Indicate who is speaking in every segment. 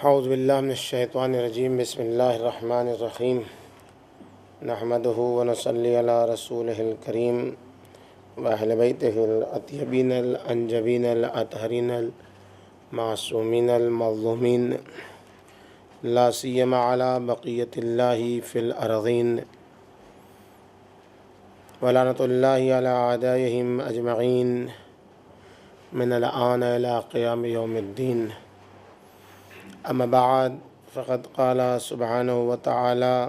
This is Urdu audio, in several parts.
Speaker 1: اعوذ باللہ من الشیطان الرجیم بسم اللہ الرحمن الرحیم نحمدہ ونصلی علی رسولہ الکریم واہل بیتہ الاطیبین الانجبین الاطہرین المعصومین المظلومین لا سیما علی بقیت اللہ فی الارضین ولعنۃ اللہ علی اعدائہم اجمعین من الآن الی قیام یوم الدین اما بعد فقد قال سبحانہ وتعالی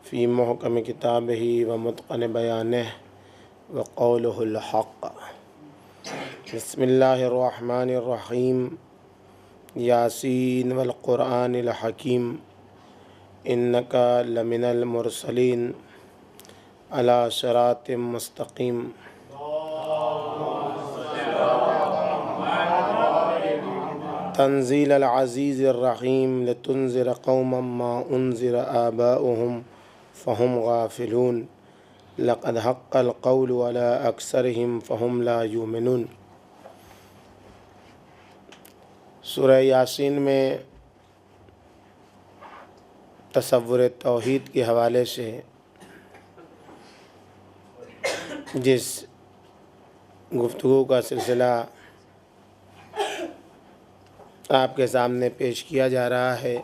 Speaker 1: فی محکم کتابہ ومتقن بیانہ وقولہ الحق بسم اللہ الرحمن الرحیم یاسین والقرآن الحکیم انک لمن المرسلین علی صراط مستقیم تنزیل العزیز الرحیم لتنذر قوما ما انذر آباؤهم فهم غافلون لقد حق القول على اکثرهم فهم لا یؤمنون۔ سورہ یاسین میں تصور توحید کے حوالے سے جس گفتگو کا سلسلہ آپ کے سامنے پیش کیا جا رہا ہے،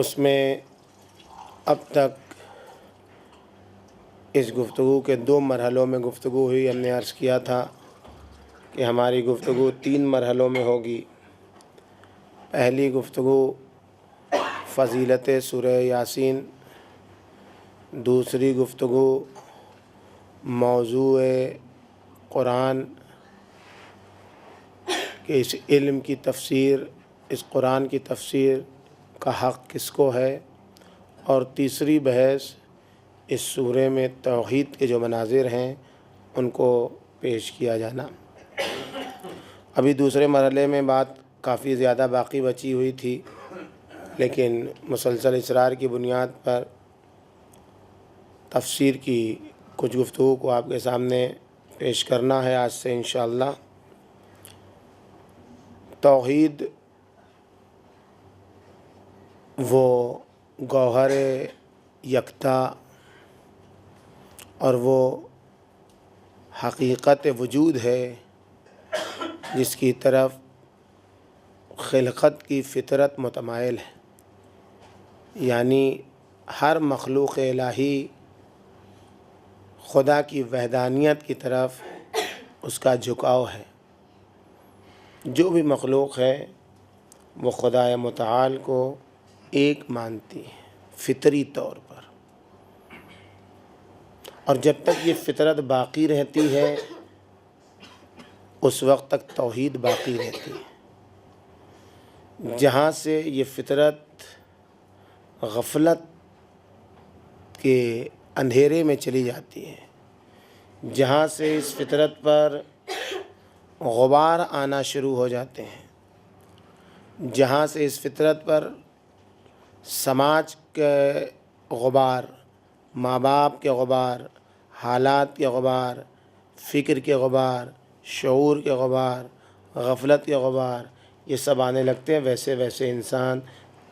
Speaker 1: اس میں اب تک اس گفتگو کے 2 مرحلوں میں گفتگو ہوئی۔ ہم نے عرض کیا تھا کہ ہماری گفتگو 3 مرحلوں میں ہوگی۔ پہلی گفتگو فضیلت سورہ یاسین، دوسری گفتگو موضوع قرآن کہ اس علم کی تفسیر، اس قرآن کی تفسیر کا حق کس کو ہے، اور تیسری بحث اس سورہ میں توحید کے جو مناظر ہیں ان کو پیش کیا جانا۔ ابھی دوسرے مرحلے میں بات کافی زیادہ باقی بچی ہوئی تھی، لیکن مسلسل اصرار کی بنیاد پر تفسیر کی کچھ گفتگو کو آپ کے سامنے پیش کرنا ہے آج سے انشاءاللہ۔ توحید وہ گوہر یکتا اور وہ حقیقت وجود ہے جس کی طرف خلقت کی فطرت متمائل ہے، یعنی ہر مخلوق الہی خدا کی وحدانیت کی طرف اس کا جھکاؤ ہے۔ جو بھی مخلوق ہے وہ خدا متعال کو ایک مانتی ہے فطری طور پر، اور جب تک یہ فطرت باقی رہتی ہے اس وقت تک توحید باقی رہتی ہے۔ جہاں سے یہ فطرت غفلت کے اندھیرے میں چلی جاتی ہے، جہاں سے اس فطرت پر غبار آنا شروع ہو جاتے ہیں، جہاں سے اس فطرت پر سماج کے غبار، ماں باپ کے غبار، حالات کے غبار، فکر کے غبار، شعور کے غبار، غفلت کے غبار، یہ سب آنے لگتے ہیں، ویسے ویسے انسان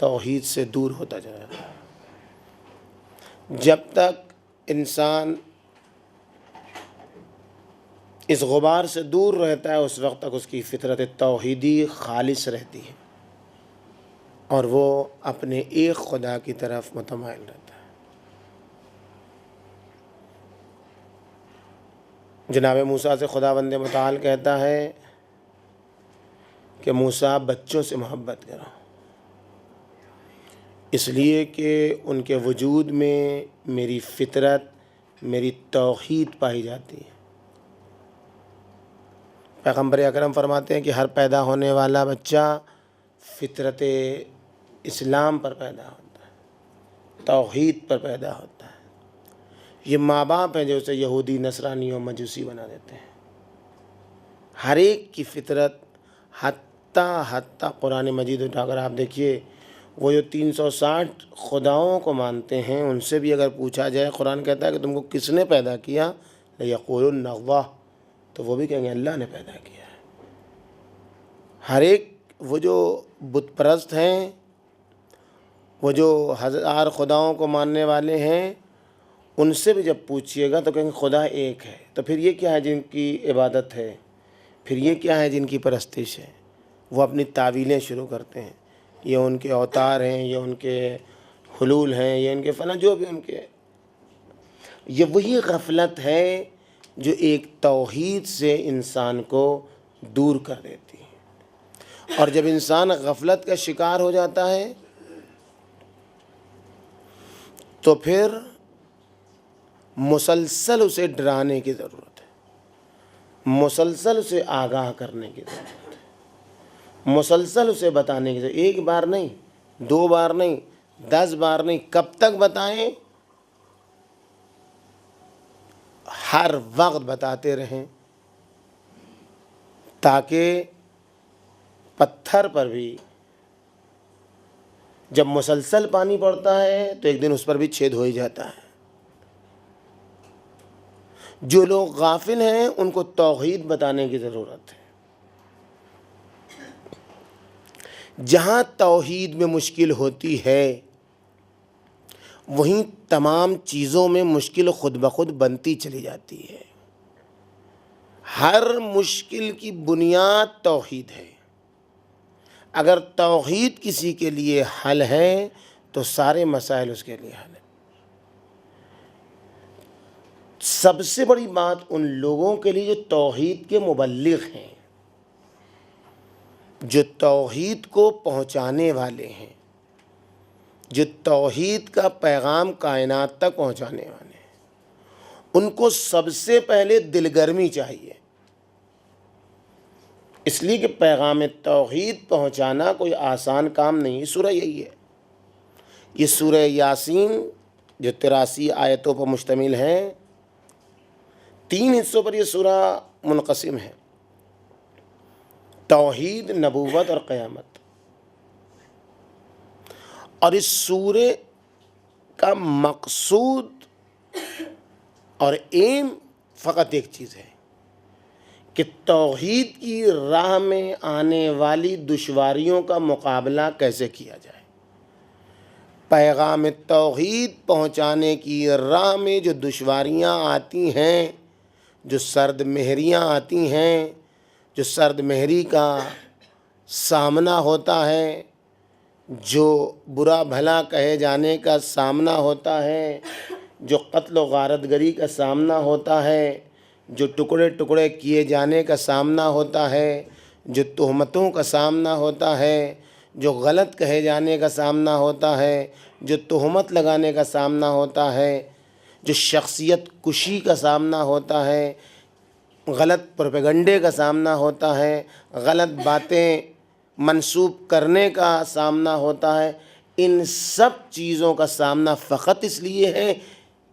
Speaker 1: توحید سے دور ہوتا جا رہا ہے۔ جب تک انسان اس غبار سے دور رہتا ہے اس وقت تک اس کی فطرت توحیدی خالص رہتی ہے اور وہ اپنے ایک خدا کی طرف متمائل رہتا ہے۔ جناب موسیٰ سے خداوند متعال کہتا ہے کہ موسیٰ بچوں سے محبت کرو، اس لیے کہ ان کے وجود میں میری فطرت، میری توحید پائی جاتی ہے۔ پیغمبر اکرم فرماتے ہیں کہ ہر پیدا ہونے والا بچہ فطرت اسلام پر پیدا ہوتا ہے، توحید پر پیدا ہوتا ہے۔ یہ ماں باپ ہیں جو اسے یہودی، نصرانی اور مجوسی بنا دیتے ہیں۔ ہر ایک کی فطرت حتیٰ قرآن مجید اٹھا کر آپ دیکھیے، وہ جو 360 خداؤں کو مانتے ہیں ان سے بھی اگر پوچھا جائے، قرآن کہتا ہے کہ تم کو کس نے پیدا کیا، لَيَقُولُنَّ اللَّهُ، تو وہ بھی کہیں گے اللہ نے پیدا کیا ہے۔ ہر ایک وہ جو بت پرست ہیں، وہ جو ہزار خداؤں کو ماننے والے ہیں، ان سے بھی جب پوچھیے گا تو کہیں گے خدا ایک ہے۔ تو پھر یہ کیا ہے جن کی عبادت ہے، پھر یہ کیا ہے جن کی پرستش ہے؟ وہ اپنی تعویلیں شروع کرتے ہیں، یہ ان کے اوتار ہیں، یہ ان کے حلول ہیں، یہ ان کے فلاں، جو بھی ان کے، یہ وہی غفلت ہے جو ایک توحید سے انسان کو دور کر دیتی ہے۔ اور جب انسان غفلت کا شکار ہو جاتا ہے تو پھر مسلسل اسے ڈرانے کی ضرورت ہے، مسلسل اسے آگاہ کرنے کی ضرورت ہے، مسلسل اسے بتانے کی ضرورت ہے۔ ایک بار نہیں، 2 بار نہیں، 10 بار نہیں، کب تک بتائیں؟ ہر وقت بتاتے رہیں، تاکہ پتھر پر بھی جب مسلسل پانی پڑتا ہے تو ایک دن اس پر بھی چھید ہو ہی جاتا ہے۔ جو لوگ غافل ہیں ان کو توحید بتانے کی ضرورت ہے۔ جہاں توحید میں مشکل ہوتی ہے وہیں تمام چیزوں میں مشکل خود بخود بنتی چلی جاتی ہے۔ ہر مشکل کی بنیاد توحید ہے۔ اگر توحید کسی کے لیے حل ہے تو سارے مسائل اس کے لیے حل ہیں۔ سب سے بڑی بات ان لوگوں کے لیے جو توحید کے مبلغ ہیں، جو توحید کو پہنچانے والے ہیں، جو توحید کا پیغام کائنات تک پہنچانے والے ہیں، ان کو سب سے پہلے دل گرمی چاہیے۔ اس لیے کہ پیغام توحید پہنچانا کوئی آسان کام نہیں۔ یہ سورہ یہی ہے، یہ سورہ یاسین جو 83 آیتوں پر مشتمل ہے، 3 حصوں پر یہ سورہ منقسم ہے: توحید، نبوت اور قیامت۔ اور اس سورے کا مقصود اور ایم فقط ایک چیز ہے کہ توحید کی راہ میں آنے والی دشواریوں کا مقابلہ کیسے کیا جائے۔ پیغام توحید پہنچانے کی راہ میں جو دشواریاں آتی ہیں، جو سرد مہریاں آتی ہیں، جو سرد مہری کا سامنا ہوتا ہے، جو برا بھلا کہے جانے کا سامنا ہوتا ہے، جو قتل و غارت گری کا سامنا ہوتا ہے، جو ٹکڑے ٹکڑے کیے جانے کا سامنا ہوتا ہے، جو تہمتوں کا سامنا ہوتا ہے، جو غلط کہے جانے کا سامنا ہوتا ہے، جو تہمت لگانے کا سامنا ہوتا ہے، جو شخصیت کشی کا سامنا ہوتا ہے، غلط پروپیگنڈے کا سامنا ہوتا ہے، غلط باتیں منسوب کرنے کا سامنا ہوتا ہے، ان سب چیزوں کا سامنا فقط اس لیے ہے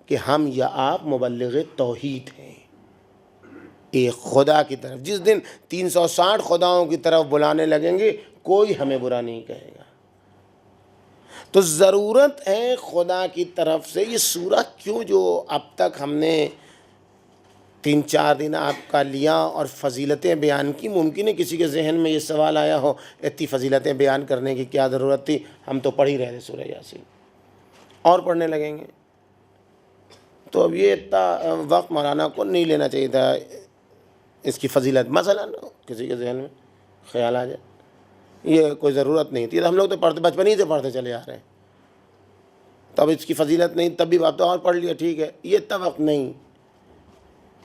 Speaker 1: کہ ہم یا آپ مبلغ توحید ہیں، ایک خدا کی طرف۔ جس دن 360 خداؤں کی طرف بلانے لگیں گے کوئی ہمیں برا نہیں کہے گا۔ تو ضرورت ہے خدا کی طرف سے۔ یہ سورہ کیوں جو اب تک ہم نے 3-4 دن آپ کا لیا اور فضیلتیں بیان کی، ممکن ہے کسی کے ذہن میں یہ سوال آیا ہو اتنی فضیلتیں بیان کرنے کی کیا ضرورت تھی، ہم تو پڑھ ہی رہے تھے سورہ یاسین، اور پڑھنے لگیں گے تو اب یہ اتنا وقت مولانا کو نہیں لینا چاہیے تھا اس کی فضیلت مثلا کسی کے ذہن میں خیال آ جائے، یہ کوئی ضرورت نہیں تھی۔ ہم لوگ تو پڑھتے بچپن ہی سے پڑھتے چلے آ رہے ہیں، تب اس کی فضیلت نہیں، تب بھی آپ تو اور پڑھ لیا، ٹھیک ہے، یہ اتنا وقت نہیں۔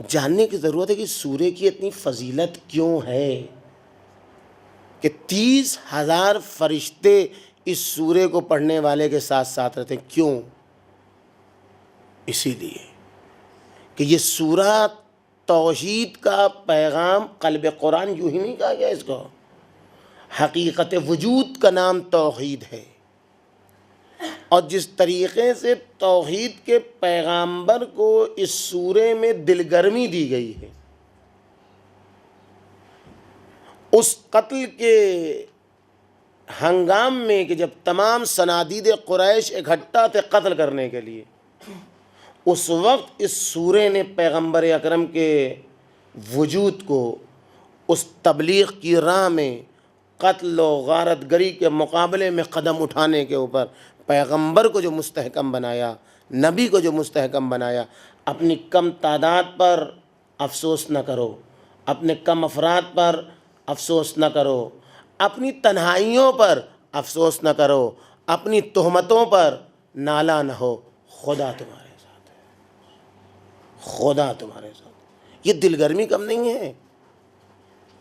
Speaker 1: جاننے کی ضرورت ہے کہ سورے کی اتنی فضیلت کیوں ہے کہ 30,000 فرشتے اس سورے کو پڑھنے والے کے ساتھ ساتھ رہتے ہیں۔ کیوں؟ اسی لیے کہ یہ سورہ توحید کا پیغام، قلب قرآن یوں ہی نہیں کہا گیا اس کو، حقیقت وجود کا نام توحید ہے۔ اور جس طریقے سے توحید کے پیغامبر کو اس سورے میں دل گرمی دی گئی ہے، اس قتل کے ہنگام میں کہ جب تمام صنادید قریش اکٹھا تھے قتل کرنے کے لیے، اس وقت اس سورے نے پیغمبر اکرم کے وجود کو اس تبلیغ کی راہ میں، قتل و غارت گری کے مقابلے میں قدم اٹھانے کے اوپر پیغمبر کو جو مستحکم بنایا، نبی کو جو مستحکم بنایا، اپنی کم تعداد پر افسوس نہ کرو، اپنے کم افراد پر افسوس نہ کرو، اپنی تنہائیوں پر افسوس نہ کرو، اپنی تہمتوں پر نالا نہ ہو، خدا تمہارے ساتھ ہے، خدا تمہارے ساتھ۔ یہ دل گرمی کم نہیں ہے۔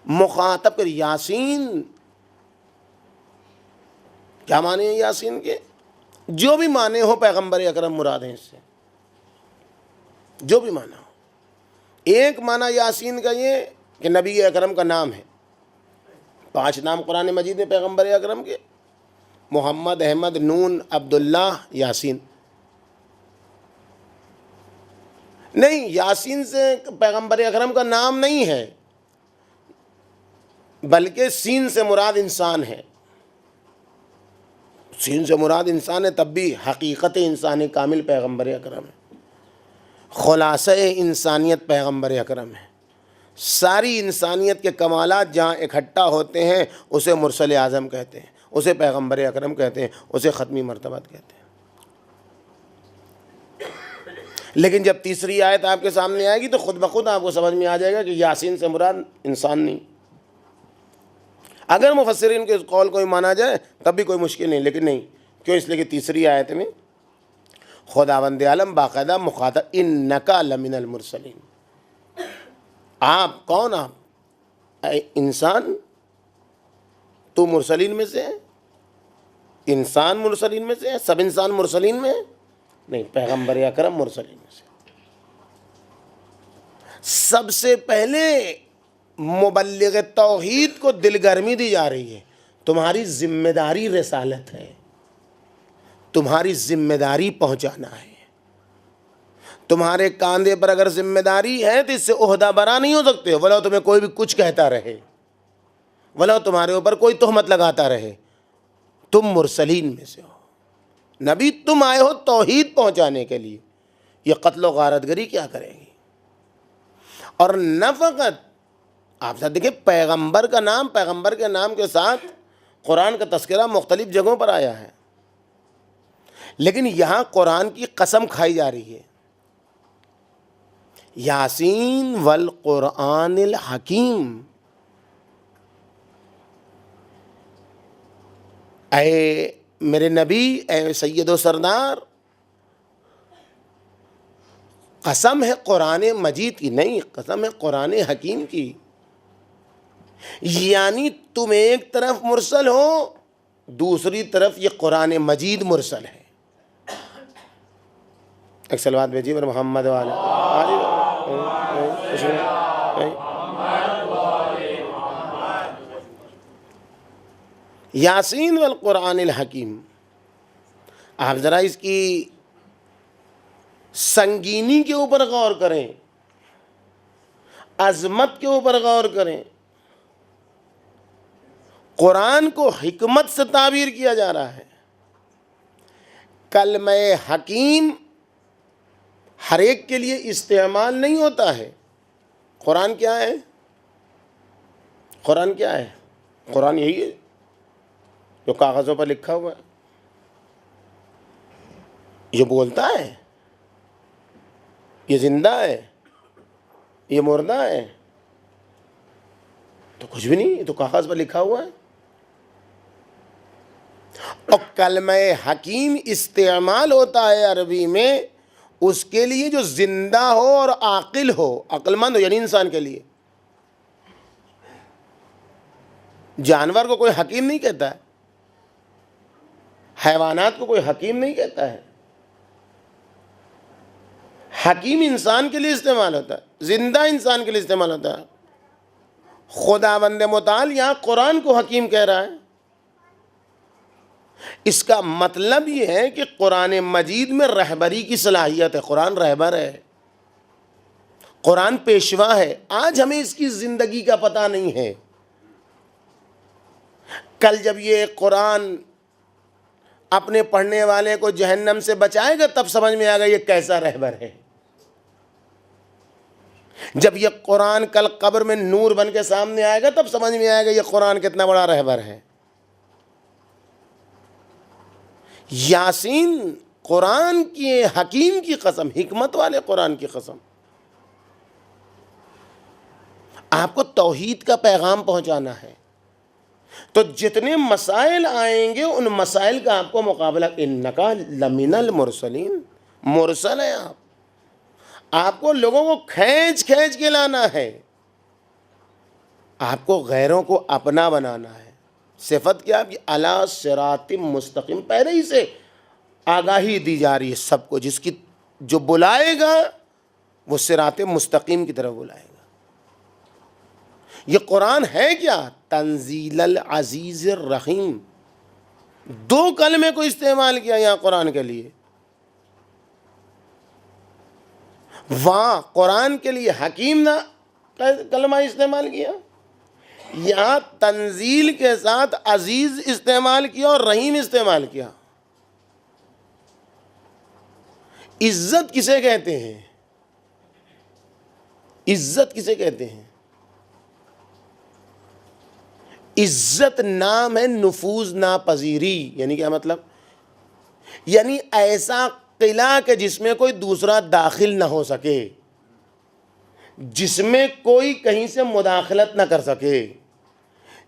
Speaker 1: مخاطب کر یاسین، کیا معنی ہے یاسین کے؟ جو بھی معنی ہو پیغمبر اکرم مراد ہیں اس سے، جو بھی معنی ہو۔ ایک معنی یاسین کا یہ کہ نبی اکرم کا نام ہے۔ 5 نام قرآن مجید میں پیغمبر اکرم کے: محمد، احمد، نون، عبداللہ، یاسین۔ نہیں، یاسین سے پیغمبر اکرم کا نام نہیں ہے، بلکہ سین سے مراد انسان ہے۔ سین سے مراد انسان ہے، تب بھی حقیقت انسانی کامل پیغمبر اکرم ہے، خلاصہ انسانیت پیغمبر اکرم ہے۔ ساری انسانیت کے کمالات جہاں اکٹھا ہوتے ہیں اسے مرسل اعظم کہتے ہیں، اسے پیغمبر اکرم کہتے ہیں، اسے ختمی مرتبت کہتے ہیں۔ لیکن جب تیسری آیت آپ کے سامنے آئے گی تو خود بخود آپ کو سمجھ میں آ جائے گا کہ یاسین سے مراد انسان نہیں۔ اگر مفسرین کے اس قول کو ہی مانا جائے تب بھی کوئی مشکل نہیں، لیکن نہیں، کیوں؟ اس لیے کہ تیسری آیت میں خداوند عالم باقاعدہ مخاطب، انکا لمن المرسلین، آپ کون؟ آپ انسان، تو مرسلین میں سے ہے؟ انسان مرسلین میں سے ہے؟ سب انسان مرسلین میں ہے؟ نہیں، پیغمبر اکرم مرسلین میں سے۔ سب سے پہلے مبلغ توحید کو دل گرمی دی جا رہی ہے، تمہاری ذمہ داری رسالت ہے، تمہاری ذمہ داری پہنچانا ہے۔ تمہارے کاندھے پر اگر ذمہ داری ہے تو اس سے عہدہ برا نہیں ہو سکتے، ولو تمہیں کوئی بھی کچھ کہتا رہے، ولو تمہارے اوپر کوئی تہمت لگاتا رہے، تم مرسلین میں سے ہو۔ نبی تم آئے ہو توحید پہنچانے کے لیے، یہ قتل و غارت گری کیا کرے گی؟ اور نہ فقط آپ ساتھ دیکھیں، پیغمبر کا نام، پیغمبر کے نام کے ساتھ قرآن کا تذکرہ مختلف جگہوں پر آیا ہے، لیکن یہاں قرآن کی قسم کھائی جا رہی ہے، یاسین والقرآن الحکیم، اے میرے نبی، اے سید و سردار، قسم ہے قرآن مجید کی، نہیں، قسم ہے قرآن حکیم کی۔ یعنی تم ایک طرف مرسل ہو، دوسری طرف یہ قرآن مجید مرسل ہے۔ ایک صلوات بھیجیے پر محمد والے یاسین والقرآن الحکیم۔ آپ ذرا اس کی سنگینی کے اوپر غور کریں، عظمت کے اوپر غور کریں۔ قرآن کو حکمت سے تعبیر کیا جا رہا ہے۔ کلمہ حکیم ہر ایک کے لیے استعمال نہیں ہوتا ہے۔ قرآن کیا ہے؟ قرآن کیا ہے؟ قرآن یہی ہے جو کاغذوں پر لکھا ہوا ہے، یہ بولتا ہے، یہ زندہ ہے، یہ مردہ ہے، تو کچھ بھی نہیں، یہ تو کاغذ پر لکھا ہوا ہے۔ اور کلمہ حکیم استعمال ہوتا ہے عربی میں اس کے لیے جو زندہ ہو اور عاقل ہو، عقل مند ہو، یعنی انسان کے لیے۔ جانور کو کوئی حکیم نہیں کہتا ہے، حیوانات کو کوئی حکیم نہیں کہتا ہے۔ حکیم انسان کے لیے استعمال ہوتا ہے، زندہ انسان کے لیے استعمال ہوتا ہے۔ خداوند متعال یہاں قرآن کو حکیم کہہ رہا ہے۔ اس کا مطلب یہ ہے کہ قرآن مجید میں رہبری کی صلاحیت ہے، قرآن رہبر ہے، قرآن پیشوا ہے۔ آج ہمیں اس کی زندگی کا پتہ نہیں ہے، کل جب یہ قرآن اپنے پڑھنے والے کو جہنم سے بچائے گا تب سمجھ میں آئے گا یہ کیسا رہبر ہے۔ جب یہ قرآن کل قبر میں نور بن کے سامنے آئے گا تب سمجھ میں آئے گا یہ قرآن کتنا بڑا رہبر ہے۔ یاسین قرآن کی حکیم کی قسم، حکمت والے قرآن کی قسم، آپ کو توحید کا پیغام پہنچانا ہے، تو جتنے مسائل آئیں گے ان مسائل کا آپ کو مقابلہ، انکا لمن المرسلین، مرسل ہیں آپ کو لوگوں کو کھینچ کھینچ کے لانا ہے، آپ کو غیروں کو اپنا بنانا ہے۔ صفت کیا کہ علی صراط مستقیم، پہلے ہی سے آگاہی دی جا رہی ہے سب کو، جس کی جو بلائے گا وہ صراط مستقیم کی طرف بلائے گا۔ یہ قرآن ہے کیا؟ تنزیل العزیز الرحیم، دو کلمے کو استعمال کیا یہاں قرآن کے لیے، وہاں قرآن کے لیے حکیم نہ کلمہ استعمال کیا، یہاں تنزیل کے ساتھ عزیز استعمال کیا اور رحیم استعمال کیا۔ عزت کسے کہتے ہیں؟ عزت کسے کہتے ہیں؟ عزت نام ہے نفوذ ناپذیری، یعنی کیا مطلب؟ یعنی ایسا قلعہ کہ جس میں کوئی دوسرا داخل نہ ہو سکے، جس میں کوئی کہیں سے مداخلت نہ کر سکے،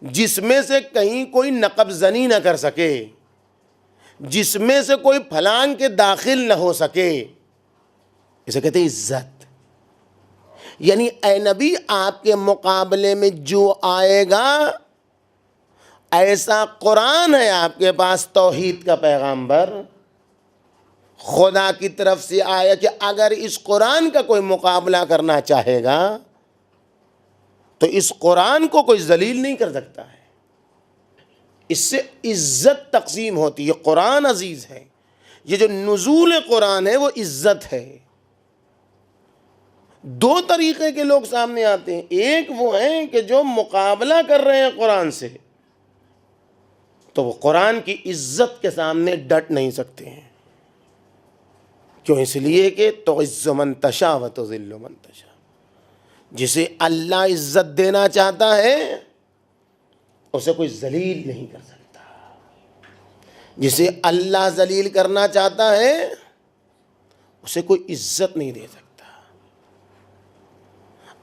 Speaker 1: جس میں سے کہیں کوئی نقب زنی نہ کر سکے، جس میں سے کوئی پھلانگ کے داخل نہ ہو سکے، اسے کہتے ہیں عزت۔ یعنی اے نبی آپ کے مقابلے میں جو آئے گا ایسا قرآن ہے آپ کے پاس، توحید کا پیغامبر خدا کی طرف سے آیا کہ اگر اس قرآن کا کوئی مقابلہ کرنا چاہے گا تو اس قرآن کو کوئی ذلیل نہیں کر سکتا ہے۔ اس سے عزت تقسیم ہوتی ہے۔ قرآن عزیز ہے، یہ جو نزول قرآن ہے وہ عزت ہے۔ دو طریقے کے لوگ سامنے آتے ہیں، ایک وہ ہیں کہ جو مقابلہ کر رہے ہیں قرآن سے، تو وہ قرآن کی عزت کے سامنے ڈٹ نہیں سکتے ہیں۔ کیوں؟ اس لیے کہ تعز من تشاء و تذل من تشاء، جسے اللہ عزت دینا چاہتا ہے اسے کوئی ذلیل نہیں کر سکتا، جسے اللہ ذلیل کرنا چاہتا ہے اسے کوئی عزت نہیں دے سکتا۔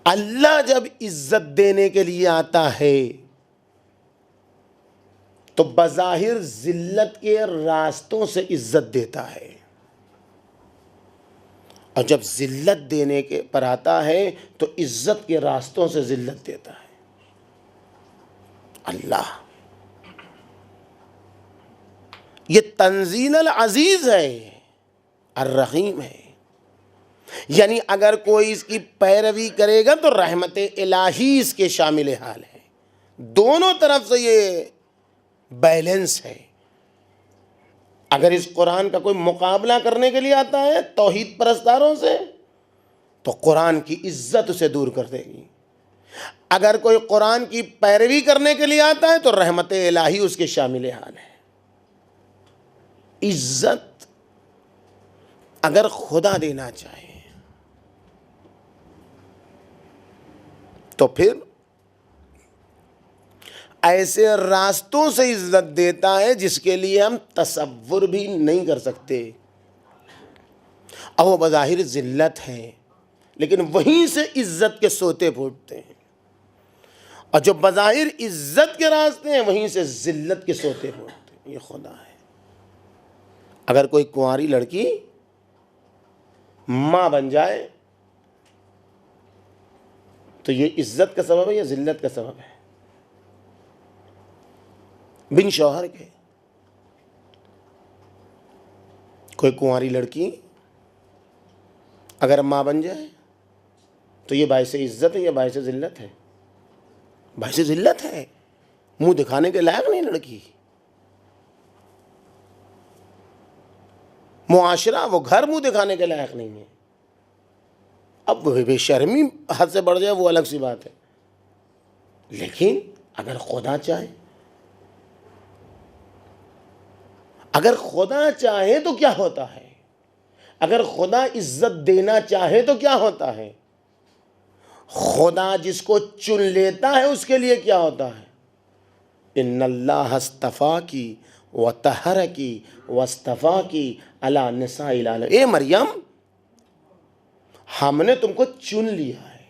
Speaker 1: اللہ جب عزت دینے کے لیے آتا ہے تو بظاہر ذلت کے راستوں سے عزت دیتا ہے، اور جب ذلت دینے کے پر آتا ہے تو عزت کے راستوں سے ذلت دیتا ہے۔ اللہ یہ تنزیل العزیز ہے، الرحیم ہے، یعنی اگر کوئی اس کی پیروی کرے گا تو رحمت الہی اس کے شامل حال ہے۔ دونوں طرف سے یہ بیلنس ہے۔ اگر اس قرآن کا کوئی مقابلہ کرنے کے لیے آتا ہے توحید پرستاروں سے تو قرآن کی عزت اسے دور کر دے گی، اگر کوئی قرآن کی پیروی کرنے کے لیے آتا ہے تو رحمت الہی اس کے شامل حال ہے۔ عزت اگر خدا دینا چاہے تو پھر ایسے راستوں سے عزت دیتا ہے جس کے لیے ہم تصور بھی نہیں کر سکتے، اور وہ بظاہر ذلت ہے لیکن وہیں سے عزت کے سوتے پھوٹتے ہیں، اور جو بظاہر عزت کے راستے ہیں وہیں سے ذلت کے سوتے پھوٹتے ہیں۔ یہ خدا ہے۔ اگر کوئی کنواری لڑکی ماں بن جائے تو یہ عزت کا سبب ہے یا ذلت کا سبب ہے؟ بن شوہر کے کوئی کنواری لڑکی اگر ماں بن جائے تو یہ باعث عزت ہے یا باعث ذلت ہے؟ باعث ذلت ہے، منہ دکھانے کے لائق نہیں لڑکی، معاشرہ وہ گھر منہ دکھانے کے لائق نہیں ہے۔ اب بے شرمی حد سے بڑھ جائے وہ الگ سی بات ہے، لیکن اگر خدا چاہے، اگر خدا چاہے تو کیا ہوتا ہے؟ اگر خدا عزت دینا چاہے تو کیا ہوتا ہے؟ خدا جس کو چن لیتا ہے اس کے لیے کیا ہوتا ہے؟ ان اللہ اصطفاکی وطہرکی واصطفاکی علی نساء العالمین. اے مریم، ہم نے تم کو چن لیا ہے،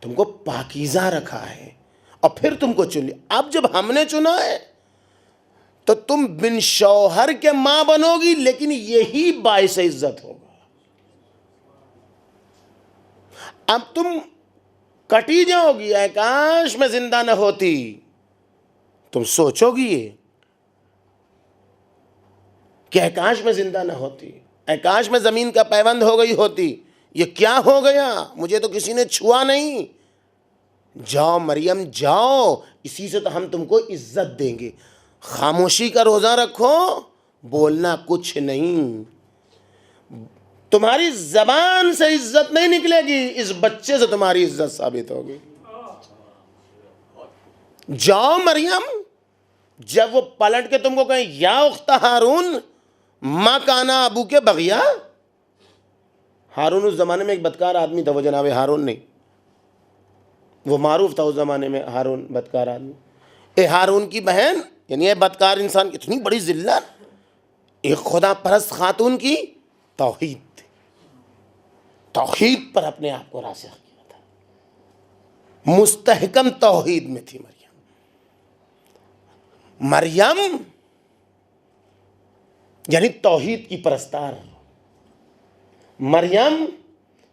Speaker 1: تم کو پاکیزہ رکھا ہے اور پھر تم کو چن لیا. اب جب ہم نے چنا ہے تو تم بن شوہر کے ماں بنو گی، لیکن یہی باعث عزت ہوگا. اب تم کٹی جاؤ گی، اے کاش میں زندہ نہ ہوتی، تم سوچو گی یہ کہ اے کاش میں زندہ نہ ہوتی، اے کاش میں زمین کا پیوند ہو گئی ہوتی، یہ کیا ہو گیا، مجھے تو کسی نے چھوا نہیں. جاؤ مریم جاؤ، اسی سے تو ہم تم کو عزت دیں گے. خاموشی کا روزہ رکھو، بولنا کچھ نہیں. تمہاری زبان سے عزت نہیں نکلے گی، اس بچے سے تمہاری عزت ثابت ہوگی. جاؤ مریم. جب وہ پلٹ کے تم کو کہیں یا اخت ہارون ما کانا ابو کے بغیا. ہارون اس زمانے میں ایک بدکار آدمی تھا، وہ جناب ہارون نہیں، وہ معروف تھا اس زمانے میں ہارون بدکار آدمی. اے ہارون کی بہن، یعنی اے بدکار انسان کی اتنی بڑی ذلت. ایک خدا پرست خاتون کی توحید پر اپنے آپ کو راسخ کیا تھا، مستحکم توحید میں تھی مریم یعنی توحید کی پرستار. مریم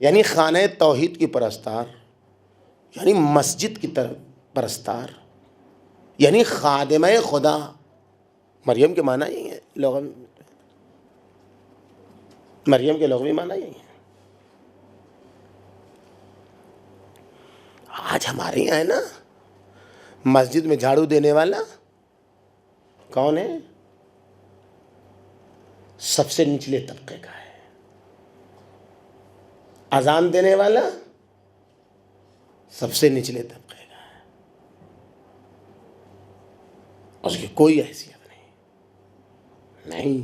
Speaker 1: یعنی خانہ توحید کی پرستار، یعنی مسجد کی طرف پرستار، یعنی خادمہ خدا. مریم کے معنی یہی ہے لغوی، مریم کے لغوی معنی یہی ہے. آج ہمارے یہاں ہے نا، مسجد میں جھاڑو دینے والا کون ہے؟ سب سے نچلے طبقے کا ہے. اذان دینے والا سب سے نچلے طبقے کا ہے، اس کی کوئی حیثیت نہیں.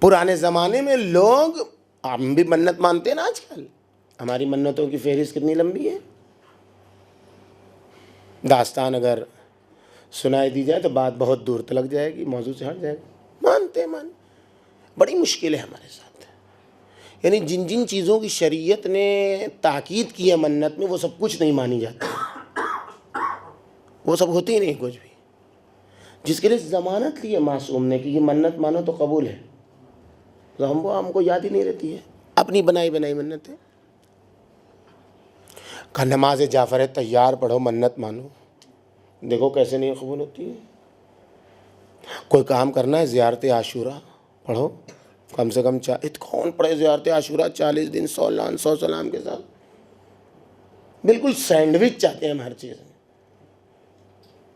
Speaker 1: پرانے زمانے میں لوگ، ہم بھی منت مانتے ہیں نا آج کل، ہماری منتوں کی فہرست کتنی لمبی ہے. داستان اگر سنائی دی جائے تو بات بہت دور تلک جائے گی، موضوع سے ہٹ جائے گا. مانتے بڑی مشکل ہے ہمارے ساتھ. یعنی جن جن چیزوں کی شریعت نے تاکید کی ہے منت میں، وہ سب کچھ نہیں مانی جاتی، وہ سب ہوتی ہی نہیں کچھ بھی. جس کے لیے ضمانت لی ہے معصوم نے کہ یہ منت مانو تو قبول ہے، تو ہم کو یاد ہی نہیں رہتی ہے اپنی بنائی منتیں. کہ نماز جعفر تیار پڑھو، منت مانو، دیکھو کیسے نہیں قبول ہوتی ہے. کوئی کام کرنا ہے، زیارت عاشورہ پڑھو، کم سے کم کون پڑھے زیارت عاشورہ 40 دن 100 سلام کے ساتھ. بالکل سینڈوچ چاہتے ہیں ہم ہر چیز میں،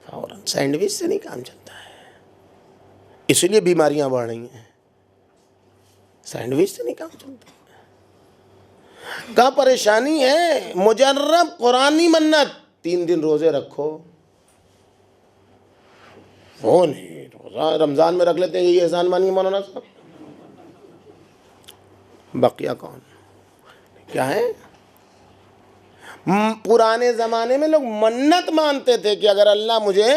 Speaker 1: فوراً سینڈوچ سے نہیں کام چلتا ہے، اسی لیے بیماریاں بڑھ رہی ہیں. سینڈوچ سے نہیں کام چلتا. کیا پریشانی ہے؟ مجرب قرآنی منت 3 دن روزے رکھو. وہ نہیں، روزہ رمضان میں رکھ لیتے ہیں، یہ احسان مانی مولانا صاحب. بقیہ کون کیا ہے؟ پرانے زمانے میں لوگ منت مانتے تھے کہ اگر اللہ مجھے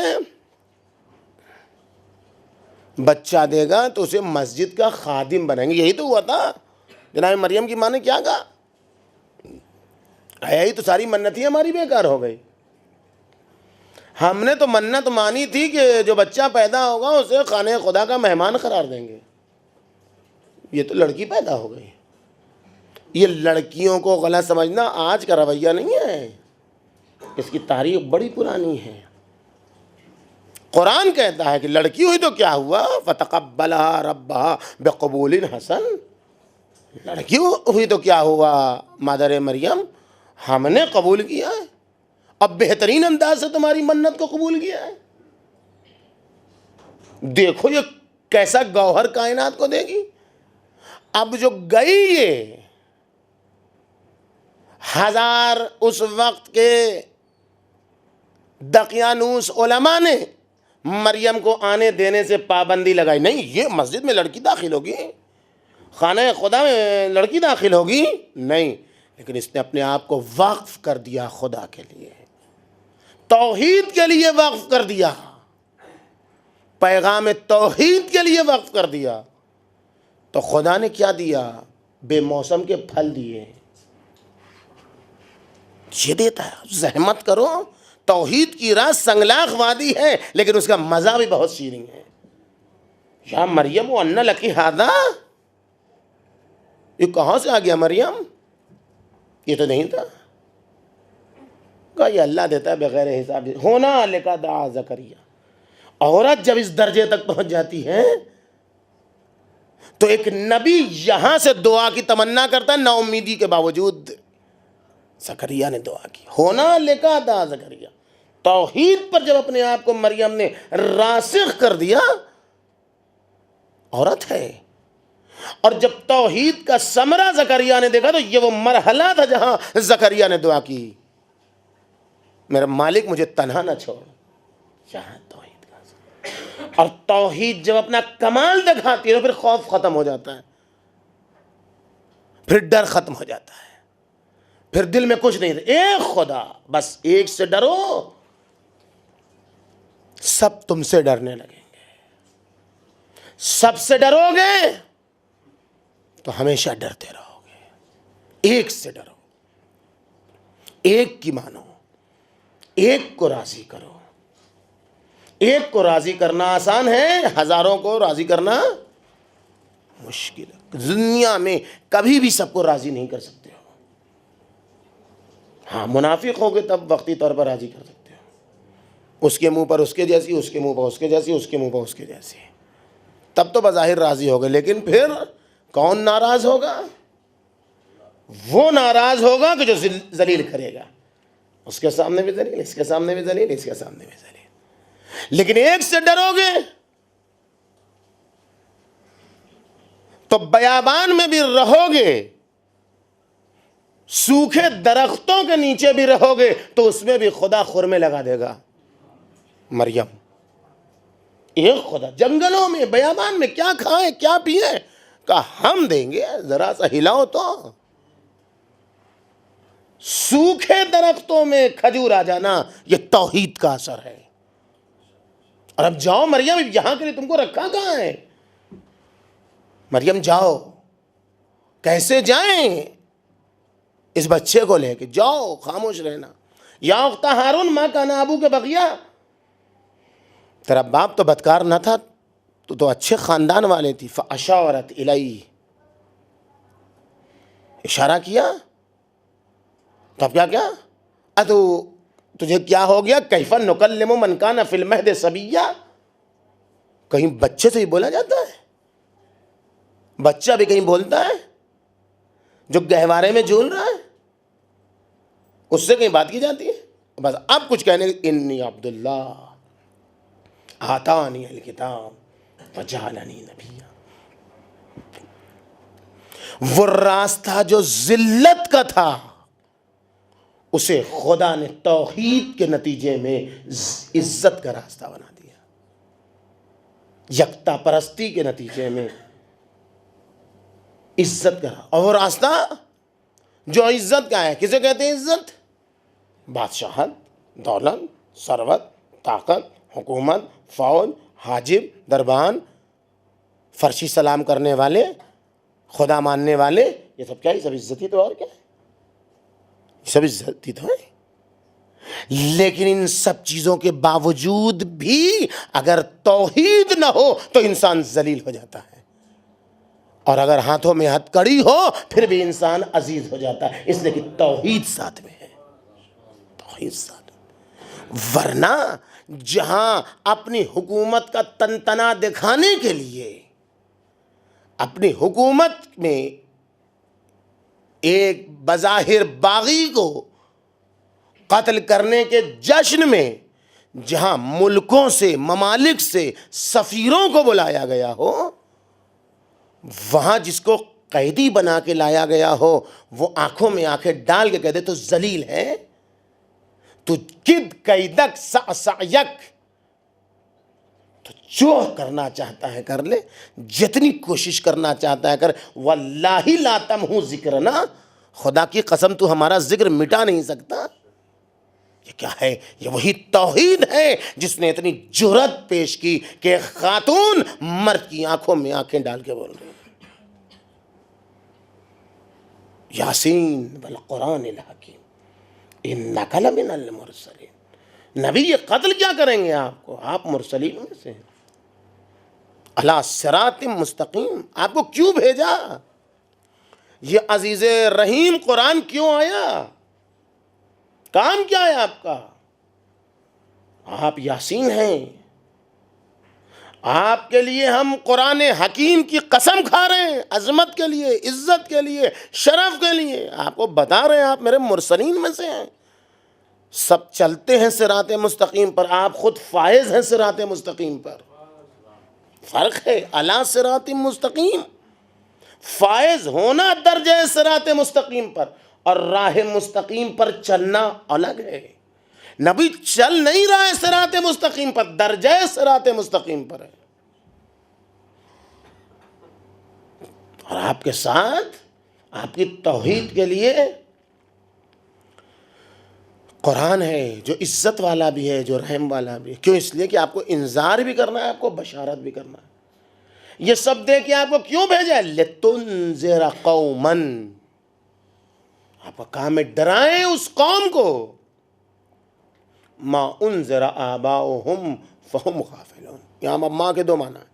Speaker 1: بچہ دے گا تو اسے مسجد کا خادم بنائیں گے. یہی تو ہوا تھا. جناب مریم کی ماں نے کیا کہا؟ یہی تو ساری منتیں ہماری بیکار ہو گئی. ہم نے تو منت مانی تھی کہ جو بچہ پیدا ہوگا اسے خانہ خدا کا مہمان قرار دیں گے. یہ تو لڑکی پیدا ہو گئی. یہ لڑکیوں کو غلط سمجھنا آج کا رویہ نہیں ہے، اس کی تاریخ بڑی پرانی ہے. قرآن کہتا ہے کہ لڑکی ہوئی تو کیا ہوا، فَتَقَبَّلَهَا رَبَّهَا بِقَبُولٍ حَسَنٍ. لڑکی ہوئی تو کیا ہوا، مادر مریم ہم نے قبول کیا ہے، اب بہترین انداز سے تمہاری منت کو قبول کیا ہے. دیکھو یہ کیسا گوہر کائنات کو دے گی. اب جو گئی یہ 1000 اس وقت کے دقیانوس علماء نے مریم کو آنے دینے سے پابندی لگائی. نہیں، یہ مسجد میں لڑکی داخل ہوگی، خانہ خدا میں لڑکی داخل ہوگی نہیں. لیکن اس نے اپنے آپ کو وقف کر دیا خدا کے لیے، توحید کے لیے وقف کر دیا، پیغام توحید کے لیے وقف کر دیا، تو خدا نے کیا دیا؟ بے موسم کے پھل دیے۔ یہ دیتا ہے، زحمت کرو، توحید کی راہ سنگلاخ وادی ہے لیکن اس کا مزہ بھی بہت شیریں ہے۔ یا مریم و ان لکی ہذا، یہ کہاں سے آ گیا مریم؟ یہ تو نہیں تھا، کہا یہ اللہ دیتا ہے بغیر حساب۔ ہونا لکا دعا زکریا، عورت جب اس درجے تک پہنچ جاتی ہے تو ایک نبی یہاں سے دعا کی تمنا کرتا ہے نا امیدی کے باوجود، زکریا نے دعا کی، ہونا لکا دعا زکریا۔ توحید پر جب اپنے آپ کو مریم نے راسخ کر دیا، عورت ہے، اور جب توحید کا ثمرہ زکریا نے دیکھا تو یہ وہ مرحلہ تھا جہاں زکریا نے دعا کی، میرا مالک مجھے تنہا نہ چھوڑ۔ یہاں توحید کا ثمرہ، اور توحید جب اپنا کمال دکھاتی ہے تو پھر خوف ختم ہو جاتا ہے، پھر ڈر ختم ہو جاتا ہے، پھر دل میں کچھ نہیں، ایک خدا، بس ایک سے ڈرو، سب تم سے ڈرنے لگیں گے، سب سے ڈرو گے تو ہمیشہ ڈرتے رہو گے۔ ایک سے ڈرو، ایک کی مانو، ایک کو راضی کرو۔ ایک کو راضی کرنا آسان ہے، ہزاروں کو راضی کرنا مشکل ہے۔ دنیا میں کبھی بھی سب کو راضی نہیں کر سکتے ہو، ہاں منافق ہوگے تب وقتی طور پر راضی کر سکتے ہو، اس کے منہ پر اس کے جیسی، اس کے منہ پر اس کے جیسی، اس کے منہ پر اس کے جیسی، تب تو بظاہر راضی ہوگے، لیکن پھر کون ناراض ہوگا؟ وہ ناراض ہوگا کہ جو ذلیل کرے گا، اس کے سامنے بھی ذلیل، اس کے سامنے بھی ذلیل، اس کے سامنے بھی ذلیل۔ لیکن ایک سے ڈرو گے تو بیابان میں بھی رہو گے، سوکھے درختوں کے نیچے بھی رہو گے تو اس میں بھی خدا خرمے لگا دے گا۔ مریم، ایک خدا، جنگلوں میں بیابان میں کیا کھائیں کیا پیئیں، کہا ہم دیں گے، ذرا سا ہلاؤ تو۔ سوکھے درختوں میں کھجور آ جانا، یہ توحید کا اثر ہے۔ اور اب جاؤ مریم، یہاں کے لیے تم کو رکھا کہاں ہے؟ مریم جاؤ، کیسے جائیں؟ اس بچے کو لے کے جاؤ، خاموش رہنا۔ یا اخت ہارون ما کان ابوک بغیا، تیرا باپ تو بدکار نہ تھا، تو اچھے خاندان والے تھی۔ فاشارت الیہ، اشارہ کیا، تب کیا کیا؟ اتو تجھے کیا ہو گیا؟ کیف نکلم من کان فی المہد صبیا، کہیں بچے سے ہی بولا جاتا ہے؟ بچہ بھی کہیں بولتا ہے؟ جو گہوارے میں جھول رہا ہے اس سے کہیں بات کی جاتی ہے؟ بس اب کچھ کہنے، انی عبداللہ آتانی الکتاب وجعلنی نبیا۔ وہ راستہ جو ذلت کا تھا اسے خدا نے توحید کے نتیجے میں عزت کا راستہ بنا دیا، یکتا پرستی کے نتیجے میں عزت کا۔ اور وہ راستہ جو عزت کا ہے، کسے کہتے ہیں عزت؟ بادشاہت، دولت، ثروت، طاقت، حکومت، فوج، حاجب، دربان، فرشی سلام کرنے والے، خدا ماننے والے، یہ سب کیا ہے؟ یہ سب عزت ہی تو، اور کیا ہے؟ یہ سب عزت ہی تو ہے۔ لیکن ان سب چیزوں کے باوجود بھی اگر توحید نہ ہو تو انسان ذلیل ہو جاتا ہے، اور اگر ہاتھوں میں ہتھ کڑی ہو پھر بھی انسان عزیز ہو جاتا ہے، اس لیے کہ توحید ساتھ میں ہے، توحید ساتھ میں۔ ورنہ جہاں اپنی حکومت کا تنتنا دکھانے کے لیے اپنی حکومت میں ایک بظاہر باغی کو قتل کرنے کے جشن میں جہاں ملکوں سے، ممالک سے سفیروں کو بلایا گیا ہو، وہاں جس کو قیدی بنا کے لایا گیا ہو وہ آنکھوں میں آنکھیں ڈال کے کہہ دے تو ذلیل ہے، تو کد قیدک سعسعیک، تو جو کرنا چاہتا ہے کر لے، جتنی کوشش کرنا چاہتا ہے کر، واللہ لا تمحو ذکرنا خدا کی قسم تو ہمارا ذکر مٹا نہیں سکتا. یہ کیا ہے؟ یہ وہی توحید ہے جس نے اتنی جرأت پیش کی کہ خاتون مرد کی آنکھوں میں آنکھیں ڈال کے بول رہی ہیں یاسین والقرآن الحکیم انک لمن المرسلین. نبی یہ قتل کیا کریں گے آپ کو؟ آپ مرسلین میں سے ہیں. علی صراط مستقیم. آپ کو کیوں بھیجا؟ یہ عزیز رحیم قرآن کیوں آیا؟ کام کیا ہے آپ کا؟ آپ یاسین ہیں. آپ کے لیے ہم قرآن حکیم کی قسم کھا رہے ہیں، عظمت کے لیے، عزت کے لیے، شرف کے لیے. آپ کو بتا رہے ہیں آپ میرے مرسلین میں سے ہیں. سب چلتے ہیں صراط مستقیم پر، آپ خود فائز ہیں صراط مستقیم پر. فرق ہے. اعلیٰ صراط مستقیم، فائز ہونا درجہ صراط مستقیم پر، اور راہ مستقیم پر چلنا الگ ہے. نبی چل نہیں رہا ہے صراط مستقیم پر، درجہ صراط مستقیم پر ہے. اور آپ کے ساتھ آپ کی توحید کے لیے قرآن ہے جو عزت والا بھی ہے، جو رحم والا بھی ہے. کیوں؟ اس لیے کہ آپ کو انذار بھی کرنا ہے، آپ کو بشارت بھی کرنا ہے. یہ سب دے کے آپ کو کیوں بھیجا ہے؟ لِتُنذِرَ قَوْمًا. آپ کا کام ہے ڈرائیں اس قوم کو. ما انذر آباؤہم فہم غافلون. یہاں پر ماں کے دو معنی ہیں.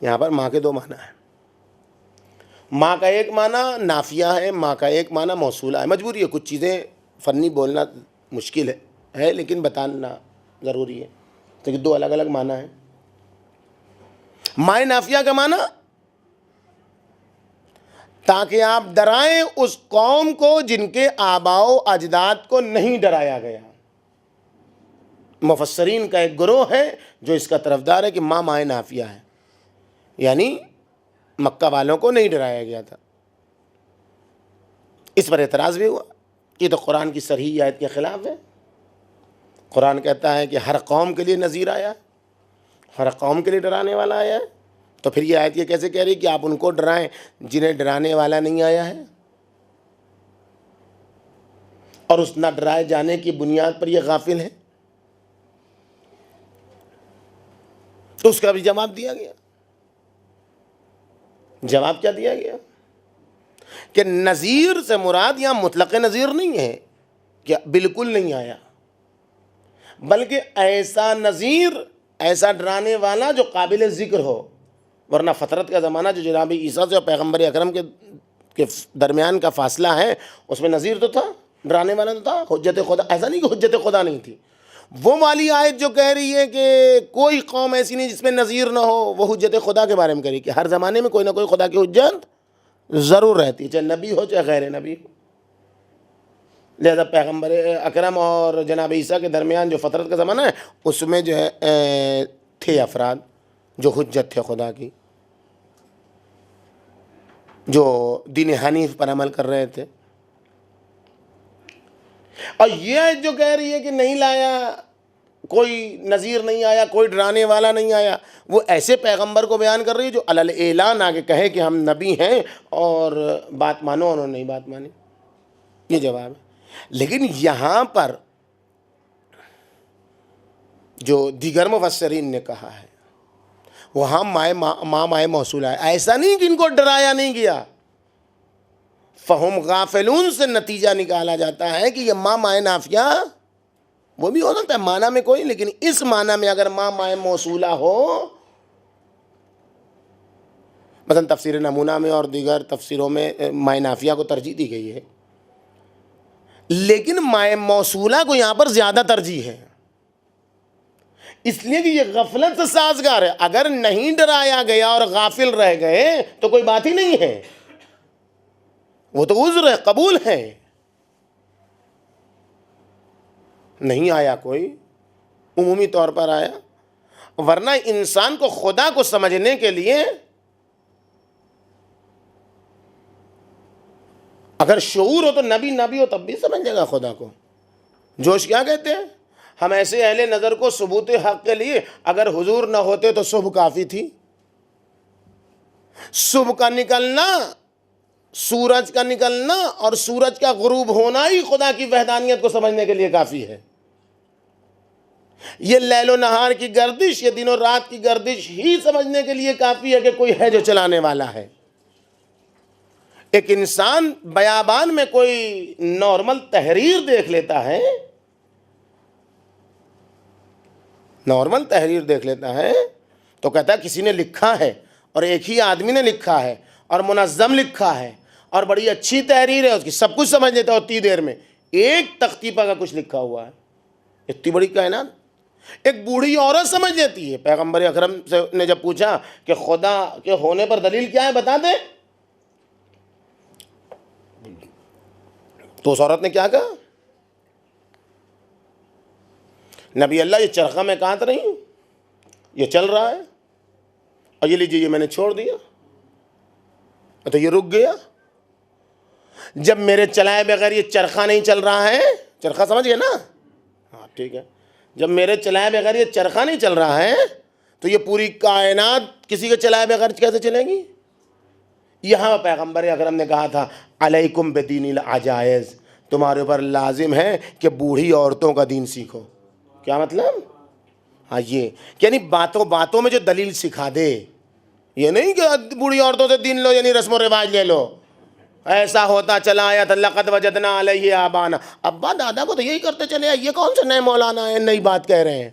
Speaker 1: یہاں پر ماں کے دو معنی ہیں. ماں کا ایک معنی نافیہ ہے، ماں کا ایک معنی موصولہ ہے. مجبوری ہے، کچھ چیزیں فنی بولنا مشکل ہے لیکن بتانا ضروری ہے کیونکہ دو الگ الگ معنی ہیں. ماں نافیہ کا معنی تاکہ آپ ڈرائیں اس قوم کو جن کے آباء و اجداد کو نہیں ڈرایا گیا. مفسرین کا ایک گروہ ہے جو اس کا طرفدار ہے کہ ماں نافیہ ہے، یعنی مکہ والوں کو نہیں ڈرایا گیا تھا. اس پر اعتراض بھی ہوا. یہ تو قرآن کی صریح آیت کے خلاف ہے. قرآن کہتا ہے کہ ہر قوم کے لیے نذیر آیا، ہر قوم کے لیے ڈرانے والا آیا ہے. تو پھر یہ آیت یہ کیسے کہہ رہی کہ آپ ان کو ڈرائیں جنہیں ڈرانے والا نہیں آیا ہے؟ اور اس نہ ڈرائے جانے کی بنیاد پر یہ غافل ہے. تو اس کا بھی جواب دیا گیا. جواب کیا دیا گیا؟ کہ نذیر سے مراد یہاں مطلق نذیر نہیں ہے کہ بالکل نہیں آیا، بلکہ ایسا نذیر، ایسا ڈرانے والا جو قابل ذکر ہو. ورنہ فطرت کا زمانہ جو جناب عیسیٰ سے اور پیغمبر اکرم کے درمیان کا فاصلہ ہے، اس میں نذیر تو تھا، ڈرانے والا تو تھا. حجت خدا، ایسا نہیں کہ حجت خدا نہیں تھی. وہ والی آیت جو کہہ رہی ہے کہ کوئی قوم ایسی نہیں جس میں نذیر نہ ہو، وہ حجت خدا کے بارے میں کہہ رہی ہے کہ ہر زمانے میں کوئی نہ کوئی خدا کی حجت ضرور رہتی ہے، چاہے نبی ہو چاہے غیر نبی ہو. لہذا پیغمبر اکرم اور جناب عیسیٰ کے درمیان جو فطرت کا زمانہ ہے، اس میں جو ہے تھے افراد جو حجت تھے خدا کی، جو دین حنیف پر عمل کر رہے تھے. اور یہ جو کہہ رہی ہے کہ نہیں لایا، کوئی نذیر نہیں آیا، کوئی ڈرانے والا نہیں آیا، وہ ایسے پیغمبر کو بیان کر رہی ہے جو علل اعلان آگے کہے کہ ہم نبی ہیں اور بات مانو، انہوں نے نہیں بات مانی. یہ جواب ہے. لیکن یہاں پر جو دیگر مفسرین نے کہا ہے وہاں مائے موصولہ ہے. ایسا نہیں کہ ان کو ڈرایا نہیں گیا. فہم غافلون سے نتیجہ نکالا جاتا ہے کہ یہ ماں نافیہ وہ بھی ہو سکتا ہے معنی میں کوئی، لیکن اس معنی میں اگر ماں موصولہ ہو، مثلا تفسیر نمونہ میں اور دیگر تفسیروں میں ماء نافیہ کو ترجیح دی گئی ہے، لیکن ماء موصولہ کو یہاں پر زیادہ ترجیح ہے، اس لیے کہ یہ غفلت سے سازگار ہے. اگر نہیں ڈرایا گیا اور غافل رہ گئے تو کوئی بات ہی نہیں ہے، وہ تو عذر ہے، قبول ہے. نہیں آیا کوئی، عمومی طور پر آیا. ورنہ انسان کو خدا کو سمجھنے کے لیے اگر شعور ہو تو نبی ہو تب بھی سمجھ جائے گا خدا کو. جوش کیا کہتے ہیں؟ ہم ایسے اہل نظر کو ثبوت حق کے لیے اگر حضور نہ ہوتے تو صبح کافی تھی. صبح کا نکلنا سورج کا نکلنا اور سورج کا غروب ہونا ہی خدا کی وحدانیت کو سمجھنے کے لیے کافی ہے. یہ لیل و نہار کی گردش، یہ دن و رات کی گردش ہی سمجھنے کے لیے کافی ہے کہ کوئی ہے جو چلانے والا ہے. ایک انسان بیابان میں کوئی نارمل تحریر دیکھ لیتا ہے، نارمل تحریر دیکھ لیتا ہے تو کہتا ہے کسی نے لکھا ہے، اور ایک ہی آدمی نے لکھا ہے اور منظم لکھا ہے اور بڑی اچھی تحریر ہے، اس کی سب کچھ سمجھ لیتا ہے اتنی دیر میں. ایک تختی پر کا کچھ لکھا ہوا ہے، اتنی بڑی کائنات ایک بوڑھی عورت سمجھ لیتی ہے. پیغمبر اکرم سے نے جب پوچھا کہ خدا کے ہونے پر دلیل کیا ہے بتا دیں، تو اس عورت نے کیا کہا؟ نبی اللہ یہ چرخہ میں کاٹ رہی ہوں، یہ چل رہا ہے، اور یہ لیجیے یہ میں نے چھوڑ دیا تو یہ رک گیا. جب میرے چلائے بغیر یہ چرخہ نہیں چل رہا ہے، چرخہ سمجھ گئے نا؟ ہاں ٹھیک ہے. جب میرے چلائے بغیر یہ چرخہ نہیں چل رہا ہے تو یہ پوری کائنات کسی کے چلائے بغیر کیسے چلے گی؟ یہاں پیغمبر اکرم نے کہا تھا علیکم بدین العجائز، تمہارے اوپر لازم ہے کہ بوڑھی عورتوں کا دین سیکھو. کیا مطلب؟ ہاں یہ یعنی باتوں باتوں میں جو دلیل سکھا دے، یہ نہیں کہ بوڑھی عورتوں سے دین لو یعنی رسم و رواج لے لو. ایسا ہوتا چلا آیا تھا لقد وجدنا علیہ آبانا، ابا دادا کو تو یہی کرتے چلے آئے، یہ کون سے نئے مولانا ہیں نئی بات کہہ رہے ہیں؟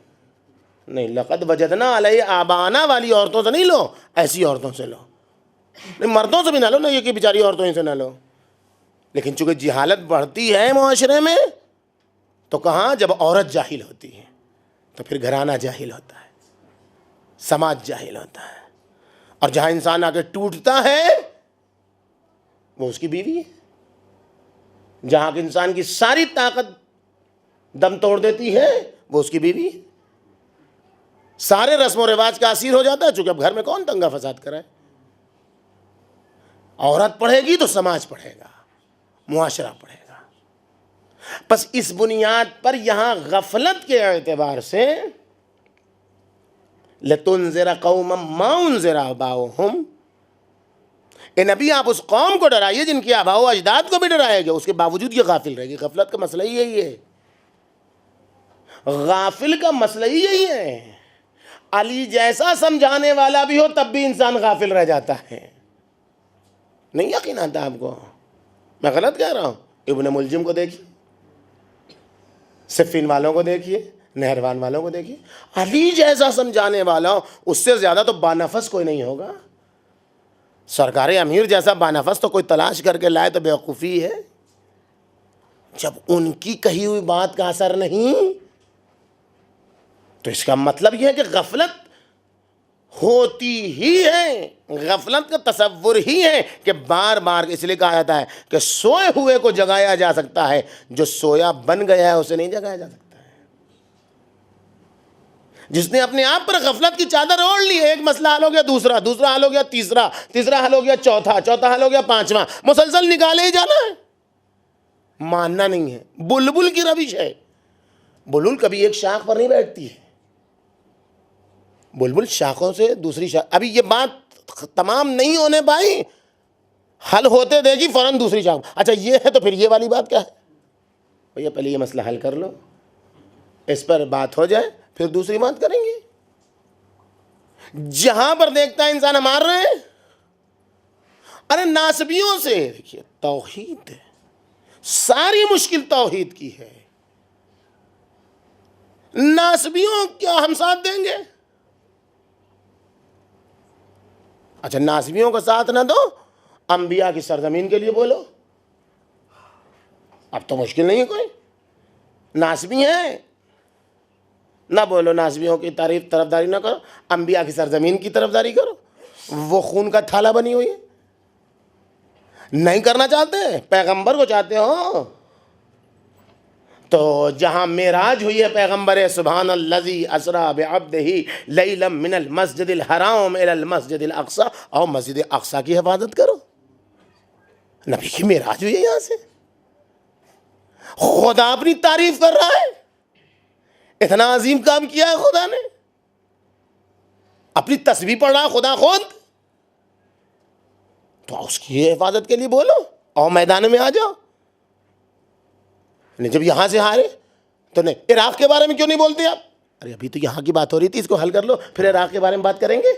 Speaker 1: نہیں، لقد وجدنا علیہ آبانا والی عورتوں سے نہیں لو، ایسی عورتوں سے لو. نہیں مردوں سے بھی نہ لو، نہ یہ کہ بیچاری عورتوں ہی سے نہ لو. لیکن چونکہ جہالت بڑھتی ہے معاشرے میں تو کہاں، جب عورت جاہل ہوتی ہے تو پھر گھرانہ جاہل ہوتا ہے، سماج جاہل ہوتا ہے، اور جہاں انسان آگے ٹوٹتا ہے وہ اس کی بیوی ہے. جہاں کہ انسان کی ساری طاقت دم توڑ دیتی ہے وہ اس کی بیوی ہے. سارے رسم و رواج کا اسیر ہو جاتا ہے، چونکہ اب گھر میں کون دنگا فساد کرائے. عورت پڑھے گی تو سماج پڑھے گا، معاشرہ پڑھے گا. بس اس بنیاد پر یہاں غفلت کے اعتبار سے لتنذر قوما ما انذر آباؤہم، اے نبی آپ اس قوم کو ڈرائیے جن کے آباء و اجداد کو بھی ڈرائے گا، اس کے باوجود یہ غافل رہے گی. غفلت کا مسئلہ ہی یہی ہے، غافل کا مسئلہ ہی یہی ہے. علی جیسا سمجھانے والا بھی ہو تب بھی انسان غافل رہ جاتا ہے. نہیں یقین آتا آپ کو؟ میں غلط کہہ رہا ہوں؟ ابن ملجم کو دیکھیے، صفین والوں کو دیکھیے، نہروان والوں کو دیکھیے. علی جیسا سمجھانے والا ہو، اس سے زیادہ تو بانفس کوئی نہیں ہوگا. سرکار امیر جیسا بانفس تو کوئی تلاش کر کے لائے تو بیوقوفی ہے. جب ان کی کہی ہوئی بات کا اثر نہیں تو اس کا مطلب یہ ہے کہ غفلت ہوتی ہی ہے. غفلت کا تصور ہی ہے کہ بار بار اس لیے کہا جاتا ہے کہ سوئے ہوئے کو جگایا جا سکتا ہے، جو سویا بن گیا ہے اسے نہیں جگایا جا سکتا ہے. جس نے اپنے آپ پر غفلت کی چادر اوڑھ لی ہے، ایک مسئلہ حل ہو گیا، دوسرا حل ہو گیا، تیسرا حل ہو گیا، چوتھا حل ہو گیا، پانچواں، مسلسل نکالے ہی جانا ہے. ماننا نہیں ہے. بلبل کی روش ہے. بلبل کبھی ایک شاخ پر نہیں بیٹھتی ہے، بلبل شاخوں سے دوسری شاخ. ابھی یہ بات تمام نہیں ہونے پائی، حل ہوتے دے گی فوراً دوسری شاخ. اچھا یہ ہے تو پھر یہ والی بات کیا ہے؟ بھیا پہلے یہ مسئلہ حل کر لو، اس پر بات ہو جائے پھر دوسری بات کریں گے. جہاں پر دیکھتا ہے انسان مار رہے ہیں. ارے ناسبیوں سے دیکھیے، توحید ہے، ساری مشکل توحید کی ہے. ناسبیوں کیا ہم ساتھ دیں گے؟ اچھا ناسبیوں کا ساتھ نہ دو، انبیاء کی سرزمین کے لیے بولو. اب تو مشکل نہیں ہے کوئی. ناسبی ہیں نہ بولو، ناسبیوں کی تعریف طرفداری نہ کرو، انبیاء کی سرزمین کی طرفداری کرو. وہ خون کا تھالہ بنی ہوئی ہے. نہیں کرنا چاہتے، پیغمبر کو چاہتے ہو تو جہاں معراج ہوئی ہے پیغمبر، سبحان الذی اسریٰ بعبدہ لیلا من المسجد الحرام الی المسجد الاقصی، اور مسجد اقصی کی حفاظت کرو. نبی کی معراج ہوئی ہے یہاں سے. خدا اپنی تعریف کر رہا ہے، اتنا عظیم کام کیا ہے خدا نے. اپنی تسبیح پڑھ رہا ہے خدا خود. تو اس کی حفاظت کے لیے بولو اور میدان میں آ جاؤ. جب یہاں سے ہارے تو نہیں عراق کے بارے میں کیوں نہیں بولتے آپ؟ ارے ابھی تو یہاں کی بات ہو رہی تھی، اس کو حل کر لو پھر عراق کے بارے میں بات کریں گے.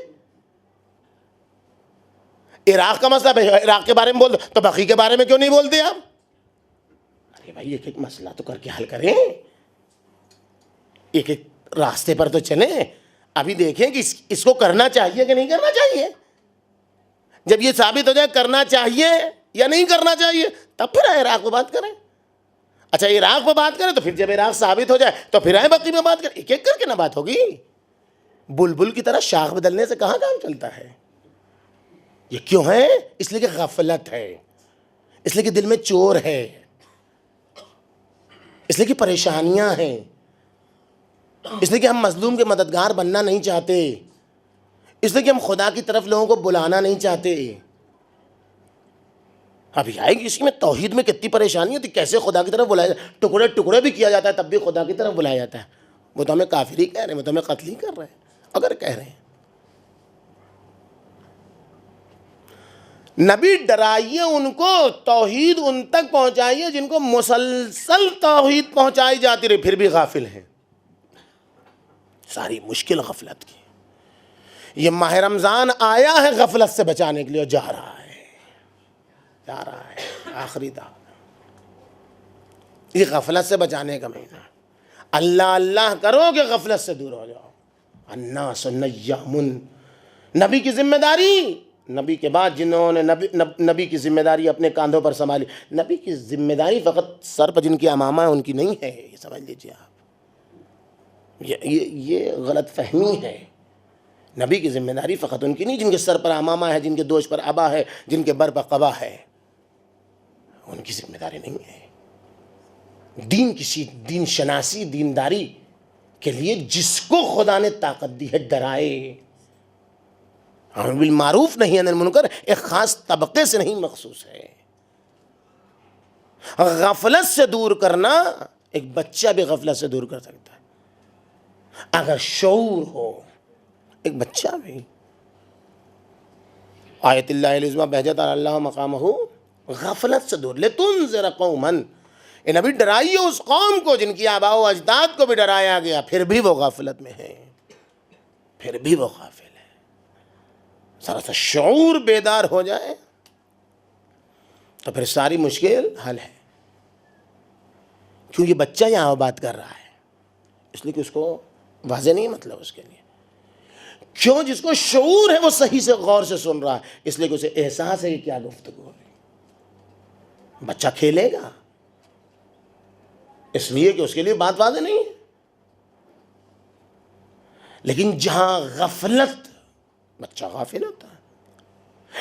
Speaker 1: عراق کا مسئلہ ہے، عراق کے بارے میں بول دو تو بقی کے بارے میں کیوں نہیں بولتے آپ؟ ارے بھائی ایک ایک مسئلہ تو کر کے حل کریں، ایک ایک راستے پر تو چلیں. ابھی دیکھیں کہ اس کو کرنا چاہیے کہ نہیں کرنا چاہیے. جب یہ ثابت ہو جائے کرنا چاہیے یا نہیں کرنا چاہیے تب پھر آئے عراق پہ بات کریں. اچھا عراق پہ بات کریں تو پھر جب عراق ثابت ہو جائے تو پھر آئے بقی میں بات کریں. ایک ایک کر کے نہ بات ہوگی. بلبل کی طرح شاخ بدلنے سے کہاں کام چلتا ہے. یہ کیوں ہے؟ اس لیے کہ غفلت ہے، اس لیے کہ دل میں چور ہے، اس لیے کہ پریشانیاں ہیں، اس لیے کہ ہم مظلوم کے مددگار بننا نہیں چاہتے، اس لیے کہ ہم خدا کی طرف لوگوں کو بلانا نہیں چاہتے. ابھی آئے گی اس میں توحید میں کتنی پریشانی ہوتی، کیسے خدا کی طرف بلایا جاتا ہے. ٹکڑے ٹکڑے بھی کیا جاتا ہے تب بھی خدا کی طرف بلایا جاتا ہے. وہ تو ہمیں کافر ہی کہہ رہے ہیں، وہ تو ہمیں قتل ہی کر رہے ہیں اگر کہہ رہے ہیں. نبی ڈرائیے ان کو، توحید ان تک پہنچائیے جن کو مسلسل توحید پہنچائی جاتی رہی پھر بھی غافل ہیں. ساری مشکل غفلت کی. یہ ماہ رمضان آیا ہے غفلت سے بچانے کے لیے اور جا رہا ہے آخری دعوت. یہ غفلت سے بچانے کا مہینہ. اللہ اللہ کرو کہ غفلت سے دور ہو جاؤ. الناس نیام. نبی کی ذمہ داری، نبی کے بعد جنہوں نے نبی کی ذمہ داری اپنے کاندھوں پر سنبھالی، نبی کی ذمہ داری فقط سر پر جن کی امامہ ہے ان کی نہیں ہے، یہ سمجھ لیجیے آپ. یہ غلط فہمی ہے. نبی کی ذمہ داری فقط ان کی نہیں جن کے سر پر امامہ ہے، جن کے دوش پر ابا ہے، جن کے بر پر قبا ہے، ان کی ذمہ داری نہیں ہے. دین شناسی، دینداری کے لیے جس کو خدا نے طاقت دی ہے ڈرائے. امر بالمعروف نہیں عن المنکر ایک خاص طبقے سے نہیں مخصوص ہے. غفلت سے دور کرنا ایک بچہ بھی غفلت سے دور کر سکتا ہے اگر شعور ہو. ایک بچہ بھی. آیت اللہ العظمہ بہجت اللہ مقامہ، غفلت سے دور. لتنذر قوما، اے نبی ڈرائیے اس قوم کو جن کی آباء و اجداد کو بھی ڈرایا گیا پھر بھی وہ غفلت میں ہے، پھر بھی وہ غافل ہے. ذرا سا شعور بیدار ہو جائے تو پھر ساری مشکل حل ہے. کیوں یہ بچہ یہاں بات کر رہا ہے اس لیے کہ اس کو واضح نہیں مطلب اس کے لیے. کیوں؟ جس کو شعور ہے وہ صحیح سے غور سے سن رہا ہے اس لیے کہ اسے احساس ہے کہ کیا گفتگو ہو رہی. بچہ کھیلے گا اس لیے کہ اس کے لیے بات واضح نہیں ہے. لیکن جہاں غفلت، بچہ غافل ہوتا ہے،